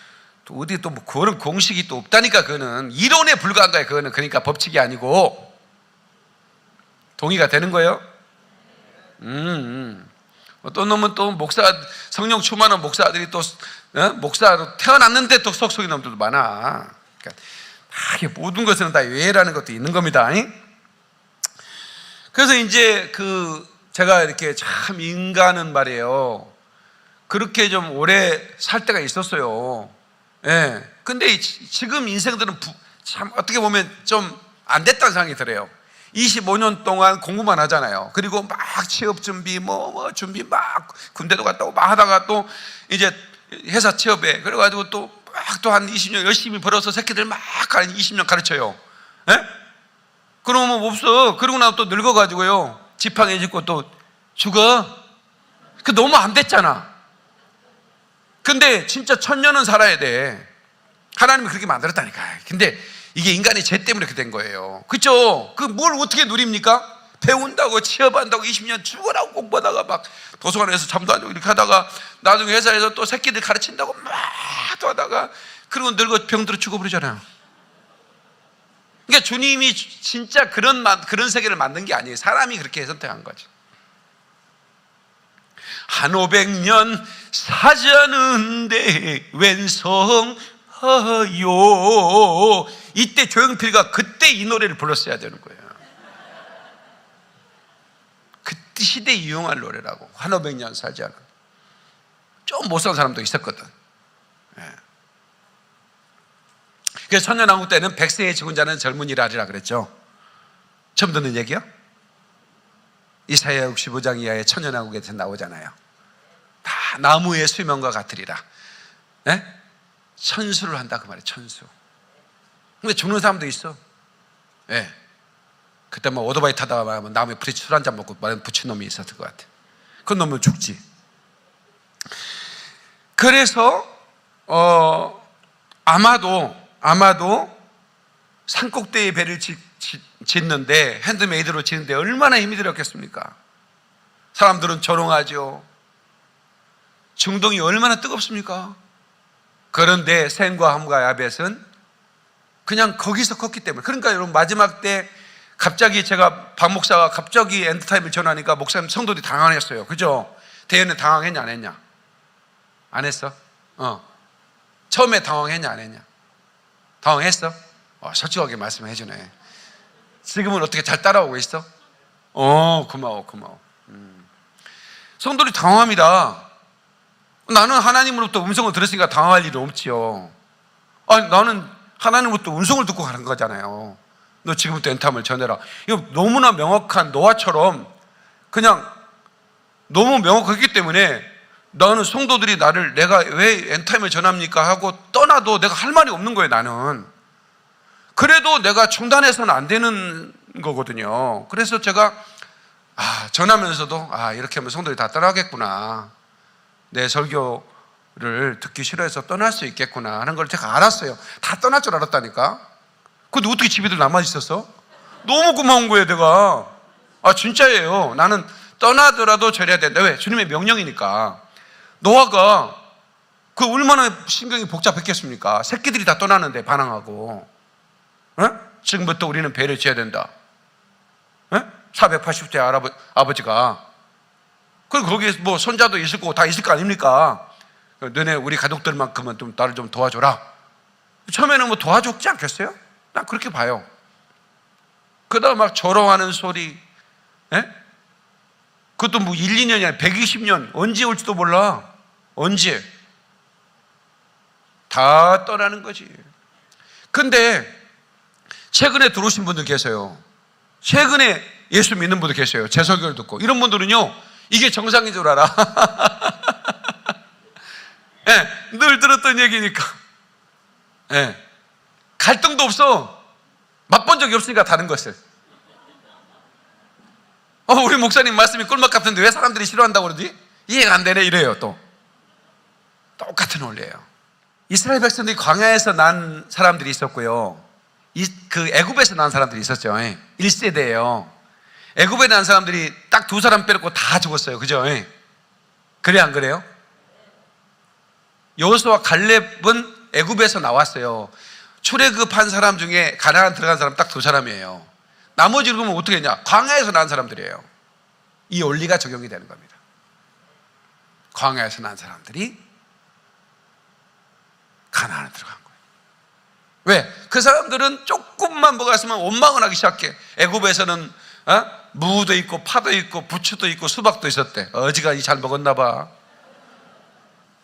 또 어디 또 뭐 그런 공식이 또 없다니까. 그거는 이론에 불과한 거야. 그거는 그러니까 법칙이 아니고. 동의가 되는 거예요? 어떤 놈은 또 목사, 성령 충만한 목사들이 또 목사로 태어났는데 또 속속인 놈들도 많아. 그러니까 모든 것은 다 예외라는 것도 있는 겁니다. 그래서 이제 제가 이렇게 참 인간은 말이에요, 그렇게 좀 오래 살 때가 있었어요. 예. 근데 지금 인생들은 참 어떻게 보면 좀 안 됐다는 생각이 들어요. 25년 동안 공부만 하잖아요. 그리고 막 취업 준비, 준비 막 군대도 갔다 오고 막 하다가 또 이제 회사 취업에 그래가지고 또 한 20년 열심히 벌어서 새끼들 막 20년 가르쳐요. 예? 그러면 없어. 그러고 나서 또 늙어가지고요, 지팡이 짚고 또 죽어. 그 너무 안 됐잖아. 근데 진짜 1000년은 살아야 돼. 하나님이 그렇게 만들었다니까. 근데 이게 인간의 죄 때문에 그렇게 된 거예요. 그렇죠? 뭘 어떻게 누립니까? 배운다고 취업한다고 20년 죽어라고 공부하다가 막 도서관에서 잠도 안 자고 이렇게 하다가 나중에 회사에서 또 새끼들 가르친다고 막 또 하다가 그러고 늙어 병들어 죽어버리잖아요. 그러니까 주님이 진짜 그런 세계를 만든 게 아니에요. 사람이 그렇게 선택한 거죠. 한 500년 사자는데 웬성하요. 이때 조용필이가 그때 이 노래를 불렀어야 되는 거예요. 그때 시대에 유용할 노래라고. 한 500년 사자는. 좀 못 산 사람도 있었거든. 예. 그래서 천년왕국 때는 100세의 죽은 자는 젊은이라리라 그랬죠. 처음 듣는 얘기요? 이사야 65장 이하의 천년왕국에서 나오잖아요. 다 나무의 수명과 같으리라. 예? 천수를 한다 그 말이에요. 천수. 근데 죽는 사람도 있어. 예. 그때 뭐 오토바이 타다가 나무에 부딪히 술 한잔 먹고 붙인 놈이 있었을 것 같아. 그 놈은 죽지. 그래서 아마도 산꼭대기에 배를 짓는데, 핸드메이드로 짓는데 얼마나 힘이 들었겠습니까? 사람들은 조롱하죠. 중동이 얼마나 뜨겁습니까? 그런데 셈과 함과 야벳은 그냥 거기서 컸기 때문에. 그러니까 여러분, 마지막 때 갑자기 박 목사가 갑자기 엔드타임을 전하니까 목사님 성도들이 당황했어요. 그죠? 대회는 당황했냐 안 했냐? 안 했어? 처음에 당황했냐 안 했냐? 당황했어? 솔직하게 말씀해 주네. 지금은 어떻게 잘 따라오고 있어? 고마워. 성도들이 당황합니다. 나는 하나님으로부터 음성을 들었으니까 당황할 일은 없지요. 나는 하나님으로부터 음성을 듣고 가는 거잖아요. 너 지금부터 엔타임을 전해라. 이거 너무나 명확한 노아처럼 그냥 너무 명확하기 때문에 나는 성도들이 내가 왜 엔타임을 전합니까 하고 떠나도 내가 할 말이 없는 거예요. 나는 그래도 내가 중단해서는 안 되는 거거든요. 그래서 제가 전하면서도 이렇게 하면 성도들이 다 떠나겠구나, 내 설교를 듣기 싫어해서 떠날 수 있겠구나 하는 걸 제가 알았어요. 다 떠날 줄 알았다니까. 근데 어떻게 집에들 남아 있었어? 너무 고마운 거예요, 내가. 아, 진짜예요. 나는 떠나더라도 절해야 된다. 왜? 주님의 명령이니까. 노아가 그 얼마나 신경이 복잡했겠습니까? 새끼들이 다 떠나는데 반항하고. 지금부터 우리는 배를 지어야 된다. 480대 아버지가. 그리고 거기에 뭐 손자도 있을 거고 다 있을 거 아닙니까? 너네 우리 가족들만큼은 좀 나를 좀 도와줘라. 처음에는 뭐 도와줬지 않겠어요? 난 그렇게 봐요. 그러다 막 조롱하는 소리. 그것도 뭐 1, 2년이 아니라 120년 언제 올지도 몰라. 언제. 다 떠나는 거지. 근데 최근에 들어오신 분들 계세요. 최근에 예수 믿는 분들 계세요. 제 설교를 듣고. 이런 분들은요, 이게 정상인 줄 알아. 늘 들었던 얘기니까. 갈등도 없어. 맛본 적이 없으니까 다른 것을. 우리 목사님 말씀이 꿀맛 같은데 왜 사람들이 싫어한다고 그러지? 이해가 안 되네 이래요. 또 똑같은 원리예요. 이스라엘 백성들이 광야에서 난 사람들이 있었고요, 그 애굽에서 난 사람들이 있었죠. 1세대예요. 애굽에 난 사람들이 딱 2사람 빼놓고 다 죽었어요. 그죠? 그래 안 그래요? 여호수아와 갈렙은 애굽에서 나왔어요. 출애굽한 사람 중에 가나안 들어간 사람 딱 2사람이에요. 나머지를 보면 어떻게 했냐? 광야에서 난 사람들이에요. 이 원리가 적용이 되는 겁니다. 광야에서 난 사람들이 가나안에 들어간 거예요. 왜? 그 사람들은 조금만 뭐가 있으면 원망을 하기 시작해. 애굽에서는 무도 있고 파도 있고 부추도 있고 수박도 있었대. 어지간히 잘 먹었나 봐.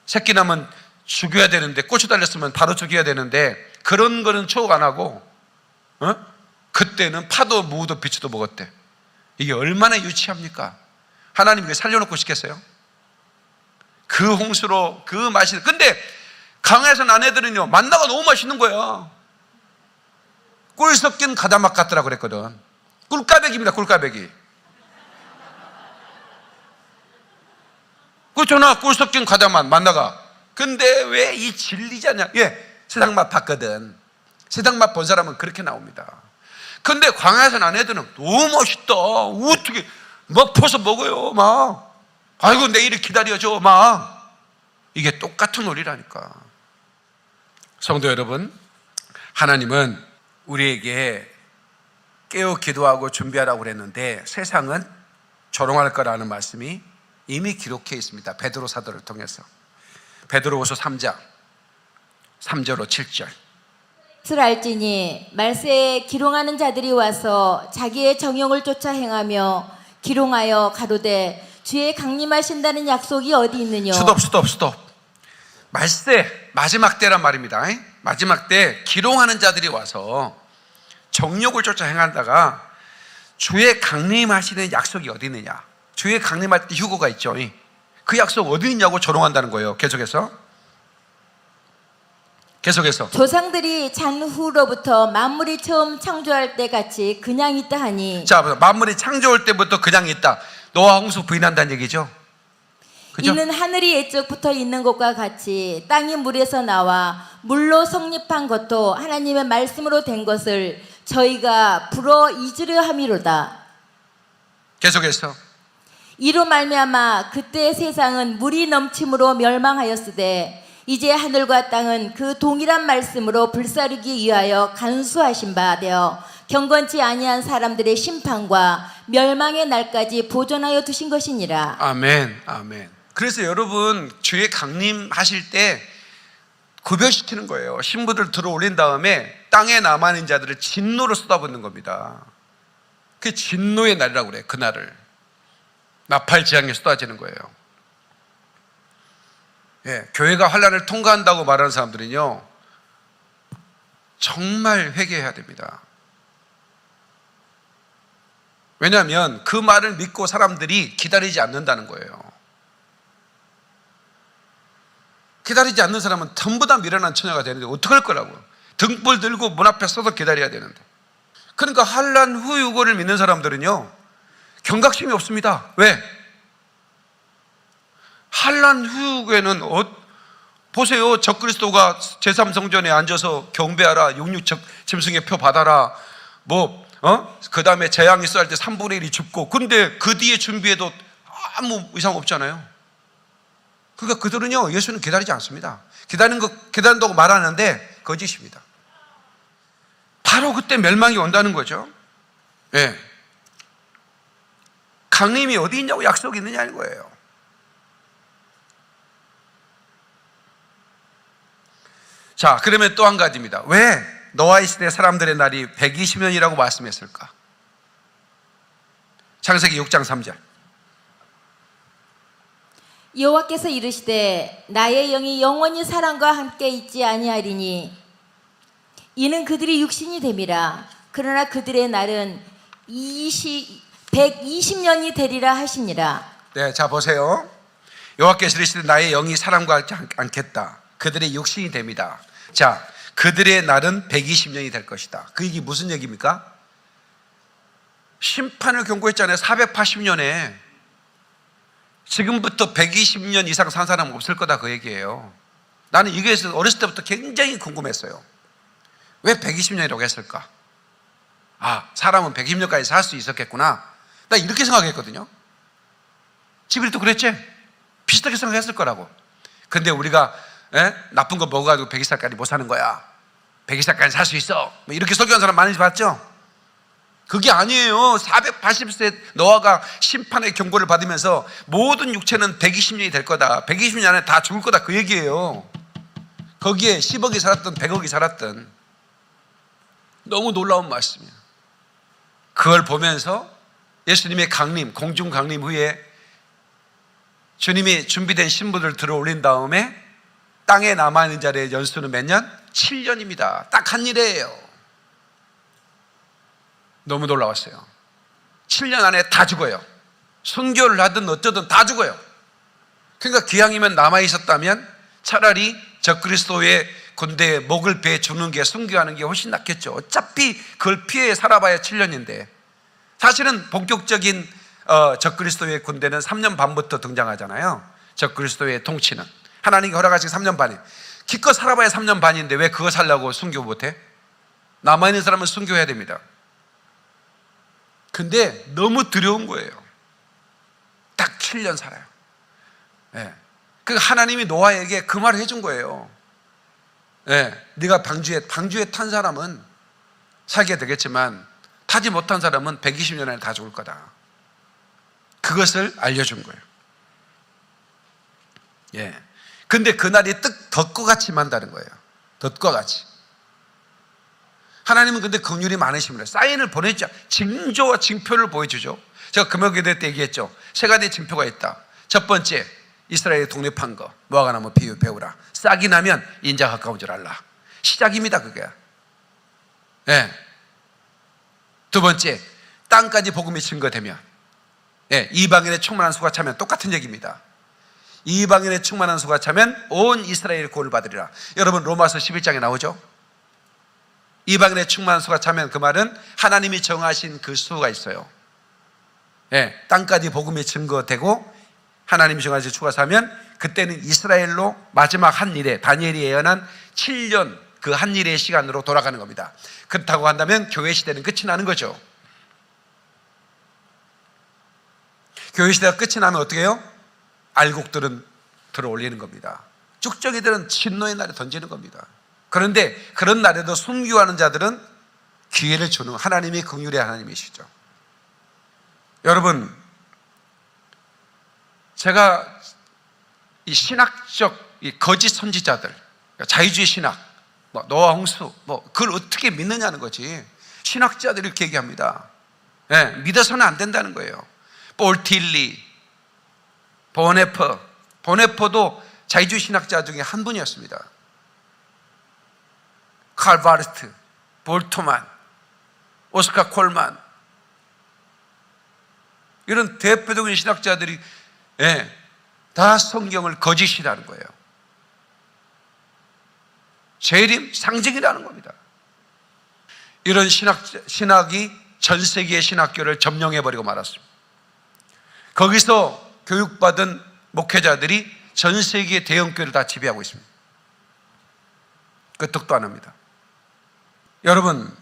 새끼 나면 죽여야 되는데, 고추 달렸으면 바로 죽여야 되는데 그런 거는 초국 안 하고 그때는 파도 무도 비추도 먹었대. 이게 얼마나 유치합니까? 하나님이 그걸 살려놓고 싶겠어요? 그 홍수로 그 맛이. 근데 강에서 난 애들은요, 만나가 너무 맛있는 거야. 꿀 섞인 가다맛 같더라 그랬거든. 꿀까베기입니다. 꿀까베기. 그렇잖아. 꿀 섞인 가다맛 만나가. 근데 왜 이 질리지 않냐? 세상 맛 봤거든. 세상 맛 본 사람은 그렇게 나옵니다. 근데 광야에서 난 애들은 너무 멋있다. 어떻게 막 퍼서 먹어요. 막 아이고 내일을 기다려줘. 막 이게 똑같은 논리라니까. 성도 여러분, 하나님은 우리에게 깨어 기도하고 준비하라고 그랬는데 세상은 조롱할 거라는 말씀이 이미 기록해 있습니다. 베드로 사도를 통해서. 베드로후서 3장 3절로 7절. 뜻을 알지니 말세에 기롱하는 자들이 와서 자기의 정욕을 쫓아 행하며 기롱하여 가로되 주의 강림하신다는 약속이 어디 있느뇨. 스톱. 말세, 마지막 때란 말입니다. 마지막 때 기롱하는 자들이 와서 정욕을 쫓아 행한다가 주의 강림하시는 약속이 어디 있느냐. 주의 강림할 때 휴거가 있죠. 그 약속 어디 있냐고 조롱한다는 거예요. 계속해서 조상들이 잔후로부터 만물이 처음 창조할 때 같이 그냥 있다 하니. 자, 만물이 창조할 때부터 그냥 있다. 노아 홍수 부인한다는 얘기죠. 그죠? 이는 하늘이 옛적부터 있는 것과 같이 땅이 물에서 나와 물로 성립한 것도 하나님의 말씀으로 된 것을 저희가 불어 잊으려 함이로다. 계속해서 이로 말미암아 그때 세상은 물이 넘침으로 멸망하였으되 이제 하늘과 땅은 그 동일한 말씀으로 불사르기 위하여 간수하신 바 되어 경건치 아니한 사람들의 심판과 멸망의 날까지 보존하여 두신 것이니라. 아멘. 그래서 여러분, 주의 강림하실 때 구별시키는 거예요. 신부들 들어 올린 다음에 땅에 남아있는 자들을 진노로 쏟아붓는 겁니다. 그 진노의 날이라고 그래요. 그날을 나팔지향에 쏟아지는 거예요. 교회가 환난을 통과한다고 말하는 사람들은요, 정말 회개해야 됩니다. 왜냐하면 그 말을 믿고 사람들이 기다리지 않는다는 거예요. 기다리지 않는 사람은 전부 다 미련한 처녀가 되는데 어떡할 거라고. 등불 들고 문 앞에 서서 기다려야 되는데. 그러니까 환난 후 유고를 믿는 사람들은요, 경각심이 없습니다. 왜? 환난 후에는 보세요. 적그리스도가 제3성전에 앉아서 경배하라, 육육 짐승의 표 받아라, 뭐 그 다음에 재앙이 쌀 때 3분의 1이 죽고, 근데 그 뒤에 준비해도 아무 이상 없잖아요. 그러니까 그들은요, 예수는 기다리지 않습니다. 기다린다고 말하는데 거짓입니다. 바로 그때 멸망이 온다는 거죠. 예. 강림이 어디 있냐고 약속이 있느냐는 거예요. 자, 그러면 또 한 가지입니다. 왜 노아의 시대 사람들의 날이 120년이라고 말씀했을까? 창세기 6장 3절. 여호와께서 이르시되 나의 영이 영원히 사람과 함께 있지 아니하리니 이는 그들이 육신이 됨이라. 그러나 그들의 날은 120년이 되리라 하시니라. 네, 자 보세요. 여호와께서 이르시되 나의 영이 사람과 같지 않겠다. 그들의 육신이 됩니다. 자, 그들의 날은 120년이 될 것이다. 그 얘기 무슨 얘기입니까? 심판을 경고했잖아요. 480년에 지금부터 120년 이상 산 사람은 없을 거다, 그 얘기예요. 나는 이게 어렸을 때부터 굉장히 궁금했어요. 왜 120년이라고 했을까? 아, 사람은 120년까지 살 수 있었겠구나. 나 이렇게 생각했거든요. 지브리도 그랬지? 비슷하게 생각했을 거라고. 근데 우리가 나쁜 거 먹어가지고 120살까지 못 사는 거야, 120살까지 살 수 있어, 뭐 이렇게 설교한 사람 많이 봤죠? 그게 아니에요. 480세 노아가 심판의 경고를 받으면서 모든 육체는 120년이 될 거다, 120년 안에 다 죽을 거다, 그 얘기예요. 거기에 10억이 살았든 100억이 살았든. 너무 놀라운 말씀이에요. 그걸 보면서 예수님의 강림, 공중 강림 후에 주님이 준비된 신부들 들어 올린 다음에 땅에 남아있는 자리의 연수는 몇 년? 7년입니다. 딱 한 일이에요. 너무 놀라웠어요. 7년 안에 다 죽어요. 순교를 하든 어쩌든 다 죽어요. 그러니까 기왕이면 남아있었다면 차라리 적그리스도의 군대에 목을 베어 주는 게, 순교하는 게 훨씬 낫겠죠. 어차피 그걸 피해 살아봐야 7년인데. 사실은 본격적인 적그리스도의 군대는 3년 반부터 등장하잖아요. 적그리스도의 통치는 하나님이 허락하신 3년 반에, 기껏 살아봐야 3년 반인데 왜 그거 살려고 순교 못해? 남아있는 사람은 순교해야 됩니다. 근데 너무 두려운 거예요. 딱 7년 살아요. 네. 그러니까 하나님이 노아에게 그 말을 해준 거예요. 네. 네가 방주에 탄 사람은 살게 되겠지만 타지 못한 사람은 120년 안에 다 죽을 거다. 그것을 알려준 거예요. 예. 근데 그날이 덫과 같이 만다는 거예요. 덫과 같이. 하나님은 근데 긍휼이 많으십니다. 사인을 보내죠. 징조와 징표를 보여주죠. 제가 금요기도 때 얘기했죠. 세 가지 징표가 있다. 첫 번째, 이스라엘이 독립한 거. 무화과 나무 비유 배우라. 싹이 나면 인자 가까운 줄 알라. 시작입니다, 그게. 예. 두 번째, 땅까지 복음이 증거되면, 예, 이방인의 충만한 수가 차면 똑같은 얘기입니다. 이방인의 충만한 수가 차면 온 이스라엘이 구원을 받으리라. 여러분, 로마서 11장에 나오죠. 이방인의 충만한 수가 차면, 그 말은 하나님이 정하신 그 수가 있어요. 예, 땅까지 복음이 증거되고 하나님이 정하신 수가 차면 그때는 이스라엘로 마지막 한 일에, 다니엘이 예언한 7년 그 한 일의 시간으로 돌아가는 겁니다. 그렇다고 한다면 교회 시대는 끝이 나는 거죠. 교회 시대가 끝이 나면 어떻게 해요? 알곡들은 들어 올리는 겁니다. 쭉정이들은 진노의 날에 던지는 겁니다. 그런데 그런 날에도 순교하는 자들은 기회를 주는 하나님이 긍휼의 하나님이시죠. 여러분, 제가 이 신학적 이 거짓 선지자들, 자유주의 신학, 노아 홍수, 그걸 어떻게 믿느냐는 거지. 신학자들이 이렇게 얘기합니다. 예, 믿어서는 안 된다는 거예요. 폴 틸리, 보네퍼도 자유주의 신학자 중에 한 분이었습니다. 칼 바르트, 볼트만, 오스카 콜만, 이런 대표적인 신학자들이, 예, 다 성경을 거짓이라는 거예요. 재림 상징이라는 겁니다. 이런 신학이 전 세계의 신학교를 점령해버리고 말았습니다. 거기서 교육받은 목회자들이 전 세계의 대형교회를 다 지배하고 있습니다. 끄떡도 안 합니다. 여러분,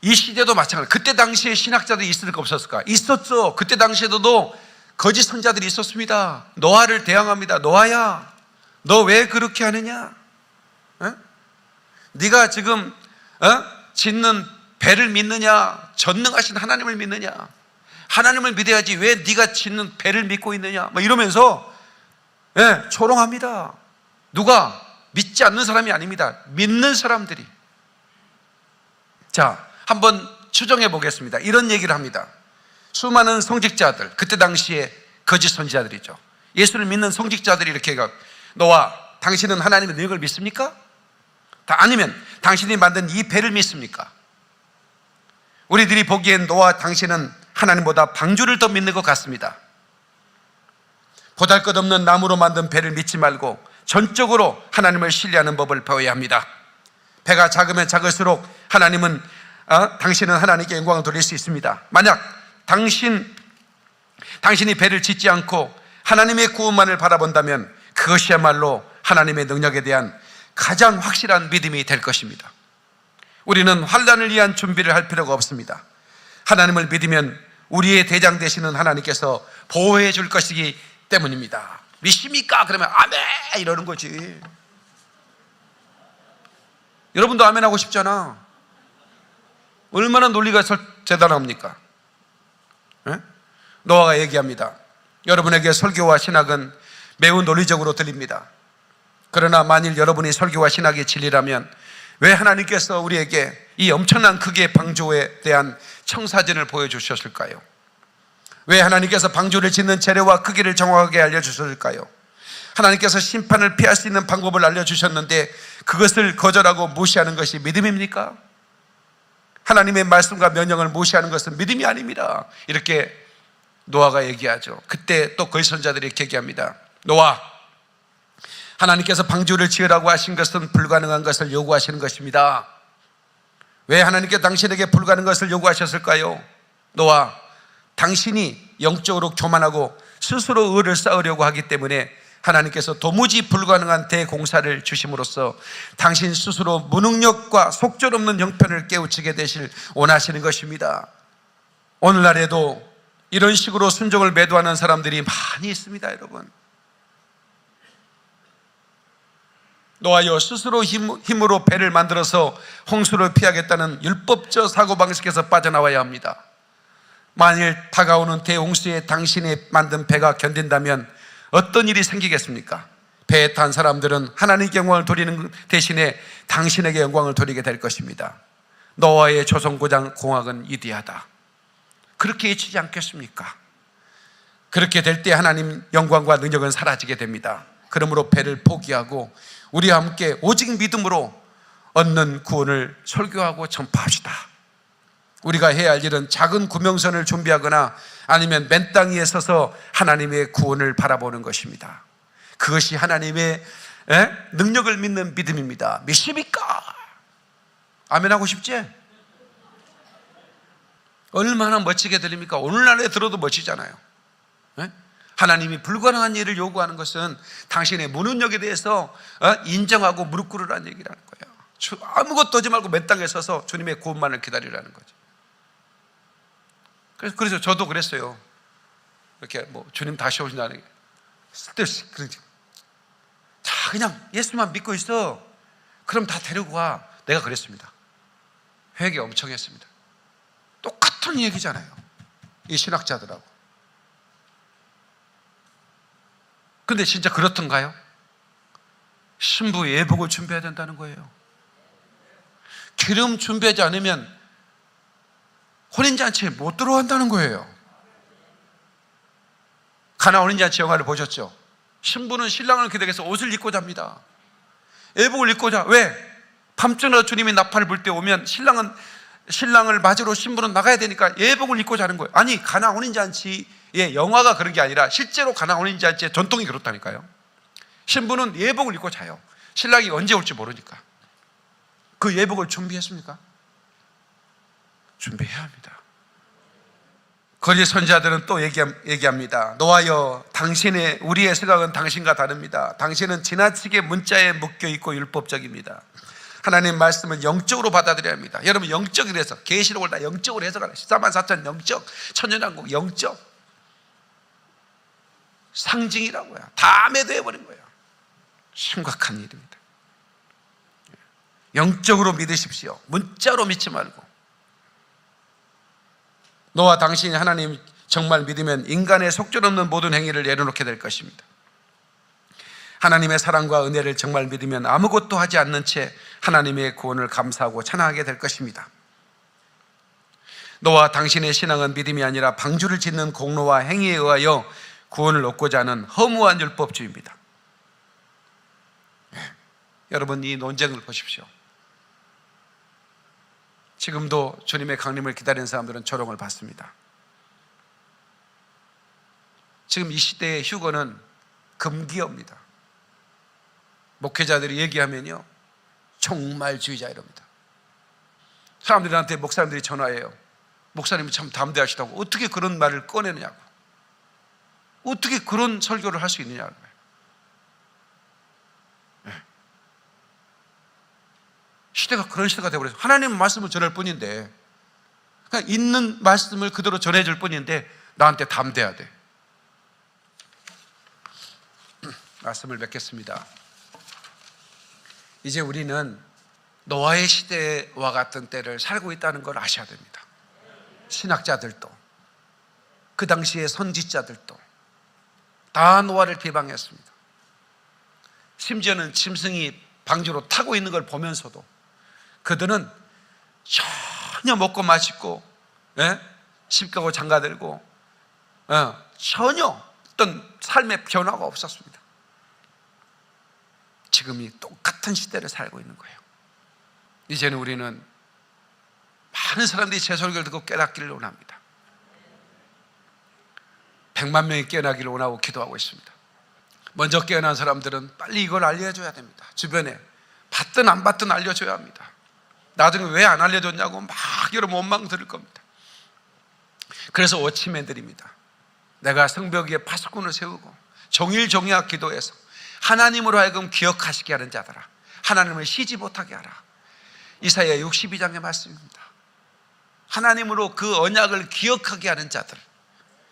이 시대도 마찬가지. 그때 당시에 신학자들이 있을까 없었을까? 있었죠. 그때 당시에도 거짓 선자들이 있었습니다. 노아를 대항합니다. 노아야, 너 왜 그렇게 하느냐? 어? 네가 지금 짓는 배를 믿느냐? 전능하신 하나님을 믿느냐? 하나님을 믿어야지 왜 네가 짓는 배를 믿고 있느냐? 막 이러면서 조롱합니다. 누가? 믿지 않는 사람이 아닙니다. 믿는 사람들이. 자, 한번 추정해 보겠습니다. 이런 얘기를 합니다. 수많은 성직자들, 그때 당시에 거짓 선지자들이죠. 예수를 믿는 성직자들이 이렇게 너와 당신은 하나님의 능력을 믿습니까? 아니면 당신이 만든 이 배를 믿습니까? 우리들이 보기엔 너와 당신은 하나님보다 방주를 더 믿는 것 같습니다. 보잘것없는 나무로 만든 배를 믿지 말고 전적으로 하나님을 신뢰하는 법을 배워야 합니다. 배가 작으면 작을수록 당신은 하나님께 영광을 돌릴 수 있습니다. 만약 당신이 배를 짓지 않고 하나님의 구원만을 바라본다면 그것이야말로 하나님의 능력에 대한 가장 확실한 믿음이 될 것입니다. 우리는 환난을 위한 준비를 할 필요가 없습니다. 하나님을 믿으면 우리의 대장 되시는 하나님께서 보호해 줄 것이기 때문입니다. 믿습니까? 그러면 아멘 이러는 거지. 여러분도 아멘 하고 싶잖아. 얼마나 논리가 대단합니까? 노아가 얘기합니다. 여러분에게 설교와 신학은 매우 논리적으로 들립니다. 그러나 만일 여러분이 설교와 신학이 진리라면 왜 하나님께서 우리에게 이 엄청난 크기의 방주에 대한 청사진을 보여주셨을까요? 왜 하나님께서 방주를 짓는 재료와 크기를 정확하게 알려주셨을까요? 하나님께서 심판을 피할 수 있는 방법을 알려주셨는데 그것을 거절하고 무시하는 것이 믿음입니까? 하나님의 말씀과 명령을 무시하는 것은 믿음이 아닙니다. 이렇게 노아가 얘기하죠. 그때 또 거짓 선자들이 이렇게 얘기합니다. 노아, 하나님께서 방주를 지으라고 하신 것은 불가능한 것을 요구하시는 것입니다. 왜 하나님께 당신에게 불가능한 것을 요구하셨을까요? 노아, 당신이 영적으로 교만하고 스스로 의를 쌓으려고 하기 때문에 하나님께서 도무지 불가능한 대공사를 주심으로써 당신 스스로 무능력과 속절없는 형편을 깨우치게 되실 원하시는 것입니다. 오늘날에도 이런 식으로 순종을 매도하는 사람들이 많이 있습니다. 여러분, 노아여, 스스로 힘으로 배를 만들어서 홍수를 피하겠다는 율법적 사고방식에서 빠져나와야 합니다. 만일 다가오는 대홍수에 당신이 만든 배가 견딘다면 어떤 일이 생기겠습니까? 배에 탄 사람들은 하나님께 영광을 돌리는 대신에 당신에게 영광을 돌리게 될 것입니다. 노아의 조선고장 공학은 위대하다. 그렇게 외치지 않겠습니까? 그렇게 될 때 하나님 영광과 능력은 사라지게 됩니다. 그러므로 배를 포기하고 우리와 함께 오직 믿음으로 얻는 구원을 설교하고 전파합시다. 우리가 해야 할 일은 작은 구명선을 준비하거나 아니면 맨 땅 위에 서서 하나님의 구원을 바라보는 것입니다. 그것이 하나님의 능력을 믿는 믿음입니다. 믿습니까? 아멘 하고 싶지? 얼마나 멋지게 들립니까? 오늘날에 들어도 멋지잖아요. 하나님이 불가능한 일을 요구하는 것은 당신의 무능력에 대해서 인정하고 무릎 꿇으라는 얘기라는 거예요. 아무것도 하지 말고 맨 땅에 서서 주님의 구원만을 기다리라는 거죠. 그래서 저도 그랬어요. 이렇게 주님 다시 오신다는 게 쓸데없이 자, 그냥 예수만 믿고 있어. 그럼 다 데리고 가. 내가 그랬습니다. 회개 엄청 했습니다. 똑같은 얘기잖아요. 이 신학자들하고. 근데 진짜 그렇던가요? 신부 예복을 준비해야 된다는 거예요. 기름 준비하지 않으면 혼인잔치에 못 들어간다는 거예요. 가나 혼인잔치 영화를 보셨죠? 신부는 신랑을 기다려서 옷을 입고 잡니다. 예복을 입고 자. 왜? 밤중이라도 주님이 나팔을 불 때 오면 신랑을 맞으러 신부는 나가야 되니까 예복을 입고 자는 거예요. 아니, 가나 혼인잔치의 영화가 그런 게 아니라 실제로 가나 혼인잔치의 전통이 그렇다니까요. 신부는 예복을 입고 자요. 신랑이 언제 올지 모르니까. 그 예복을 준비했습니까? 준비해야 합니다. 거짓 선지자들은 또 얘기합니다. 노아여, 우리의 생각은 당신과 다릅니다. 당신은 지나치게 문자에 묶여 있고 율법적입니다. 하나님 말씀을 영적으로 받아들여야 합니다. 여러분 영적으로 해서 계시록을 다 영적으로 해석하라. 14,400 영적, 천연왕국 영적 상징이라고요. 다 매도해버린 거예요. 심각한 일입니다. 영적으로 믿으십시오. 문자로 믿지 말고. 너와 당신이 하나님 정말 믿으면 인간의 속절없는 모든 행위를 내려놓게 될 것입니다. 하나님의 사랑과 은혜를 정말 믿으면 아무것도 하지 않는 채 하나님의 구원을 감사하고 찬양하게 될 것입니다. 너와 당신의 신앙은 믿음이 아니라 방주를 짓는 공로와 행위에 의하여 구원을 얻고자 하는 허무한 율법주의입니다. 여러분 이 논쟁을 보십시오. 지금도 주님의 강림을 기다리는 사람들은 조롱을 받습니다. 지금 이 시대의 휴거는 금기어입니다. 목회자들이 얘기하면요 종말주의자 이럽니다. 사람들한테 목사님들이 전화해요. 목사님이 참 담대하시다고 어떻게 그런 말을 꺼내느냐고, 어떻게 그런 설교를 할 수 있느냐고. 시대가 그런 시대가 되어버려서 하나님 말씀을 전할 뿐인데, 그냥 있는 말씀을 그대로 전해줄 뿐인데 나한테 담대해야 돼. 말씀을 맺겠습니다. 이제 우리는 노아의 시대와 같은 때를 살고 있다는 걸 아셔야 됩니다. 신학자들도 그 당시의 선지자들도 다 노아를 비방했습니다. 심지어는 짐승이 방주로 타고 있는 걸 보면서도 그들은 전혀 먹고 마시고 집 가고 장가 들고 전혀 어떤 삶의 변화가 없었습니다. 지금이 똑같은 시대를 살고 있는 거예요. 이제는 우리는 많은 사람들이 제 설교를 듣고 깨닫기를 원합니다. 100만 명이 깨어나기를 원하고 기도하고 있습니다. 먼저 깨어난 사람들은 빨리 이걸 알려줘야 됩니다. 주변에 받든 안 받든 알려줘야 합니다. 나중에 왜 안 알려줬냐고 막 여러분 원망 들을 겁니다. 그래서 워치맨들입니다. 내가 성벽 위에 파수꾼을 세우고 종일종야 기도해서 하나님으로 하여금 기억하시게 하는 자들아, 하나님을 쉬지 못하게 하라. 이사야 62장의 말씀입니다. 하나님으로 그 언약을 기억하게 하는 자들,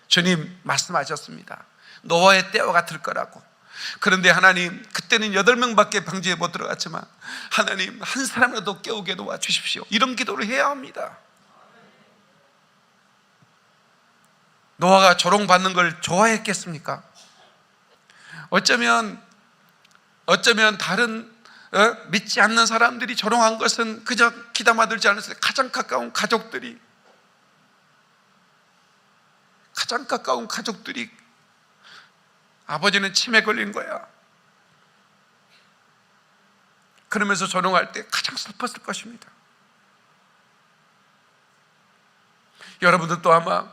주님 말씀하셨습니다. 노아의 때와 같을 거라고. 그런데 하나님 그때는 8명밖에 방주에 못 들어갔지만 하나님 한 사람이라도 깨우게 도와주십시오. 이런 기도를 해야 합니다. 노아가 조롱받는 걸 좋아했겠습니까? 어쩌면 다른 믿지 않는 사람들이 조롱한 것은 그저 귀담아들지 않았어요. 가장 가까운 가족들이 아버지는 치매 걸린 거야. 그러면서 조롱할 때 가장 슬펐을 것입니다. 여러분들도 아마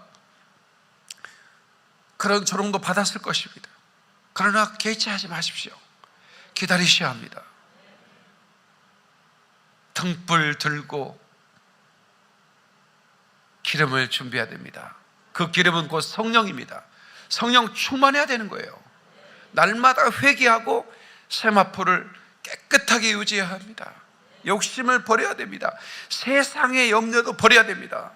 그런 조롱도 받았을 것입니다. 그러나 개의치하지 마십시오. 기다리셔야 합니다. 등불 들고 기름을 준비해야 됩니다. 그 기름은 곧 성령입니다. 성령 충만해야 되는 거예요. 날마다 회개하고 세마포를 깨끗하게 유지해야 합니다. 욕심을 버려야 됩니다. 세상의 염려도 버려야 됩니다.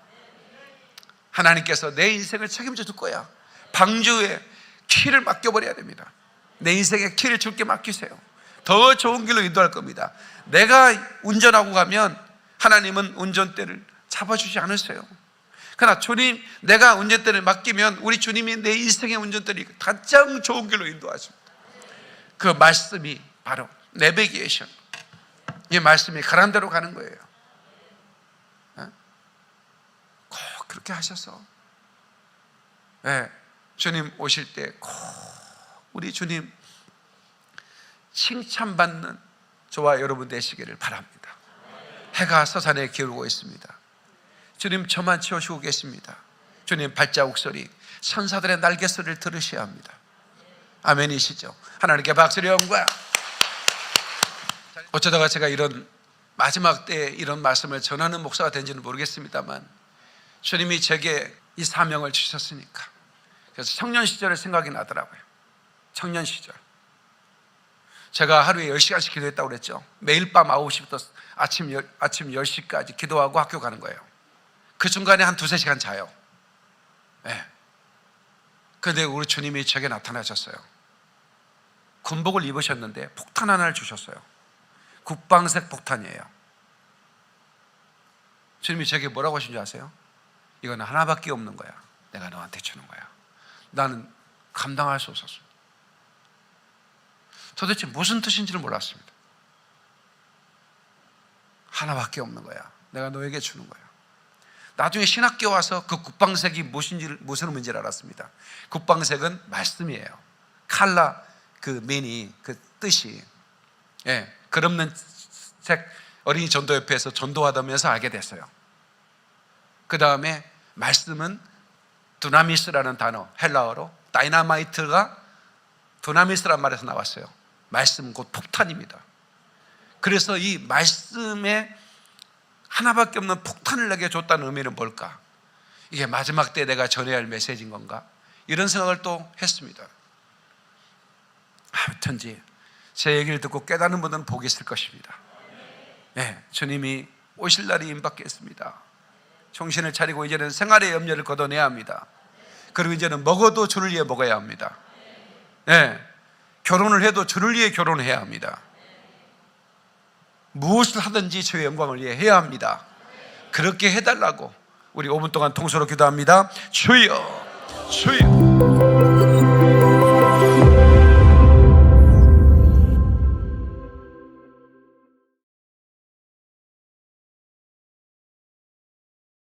하나님께서 내 인생을 책임져 줄 거야. 방주에 키를 맡겨버려야 됩니다. 내 인생에 키를 줄게 맡기세요. 더 좋은 길로 인도할 겁니다. 내가 운전하고 가면 하나님은 운전대를 잡아주지 않으세요. 그러나 주님, 내가 운전대를 맡기면 우리 주님이 내 인생의 운전대를 가장 좋은 길로 인도하십니다. 그 말씀이 바로 내비게이션, 이 말씀이 가란 대로 가는 거예요. 꼭 그렇게 하셔서 주님 오실 때 꼭 우리 주님 칭찬받는 저와 여러분 되시기를 바랍니다. 해가 서산에 기울고 있습니다. 주님 저만 채우시고 계십니다. 주님 발자국 소리, 천사들의 날개 소리를 들으셔야 합니다. 아멘이시죠? 하나님께 박수를 영광. 어쩌다가 제가 이런 마지막 때에 이런 말씀을 전하는 목사가 된지는 모르겠습니다만 주님이 제게 이 사명을 주셨으니까. 그래서 청년 시절의 생각이 나더라고요. 청년 시절 제가 하루에 10시간씩 기도했다고 그랬죠. 매일 밤 9시부터 아침 10시까지 기도하고 학교 가는 거예요. 그 중간에 한 2-3시간 자요. 네. 그런데 우리 주님이 제게 나타나셨어요. 군복을 입으셨는데 폭탄 하나를 주셨어요. 국방색 폭탄이에요. 주님이 제게 뭐라고 하신 줄 아세요? 이건 하나밖에 없는 거야. 내가 너한테 주는 거야. 나는 감당할 수 없었어요. 도대체 무슨 뜻인지를 몰랐습니다. 하나밖에 없는 거야. 내가 너에게 주는 거야. 나중에 신학교 와서 그 국방색이 무슨 의미인지를 알았습니다. 국방색은 말씀이에요. 칼라 그 mean이, 그 뜻이, 예, 그없는 색 어린이 전도협회에서 전도하다면서 알게 됐어요. 그 다음에 말씀은 두나미스라는 단어, 헬라어로 다이나마이트가 두나미스란 말에서 나왔어요. 말씀 곧 폭탄입니다. 그래서 이 말씀에 하나밖에 없는 폭탄을 내게 줬다는 의미는 뭘까? 이게 마지막 때 내가 전해야 할 메시지인 건가? 이런 생각을 또 했습니다. 아무튼지 제 얘기를 듣고 깨닫는 분들은 복이 있을 것입니다. 네, 주님이 오실 날이 임박했습니다. 정신을 차리고 이제는 생활의 염려를 걷어내야 합니다. 그리고 이제는 먹어도 주를 위해 먹어야 합니다. 네, 결혼을 해도 주를 위해 결혼해야 합니다. 무엇을 하든지 주의 영광을 위해 해야 합니다. 그렇게 해달라고 우리 5분 동안 통수로 기도합니다. 주여, 주여.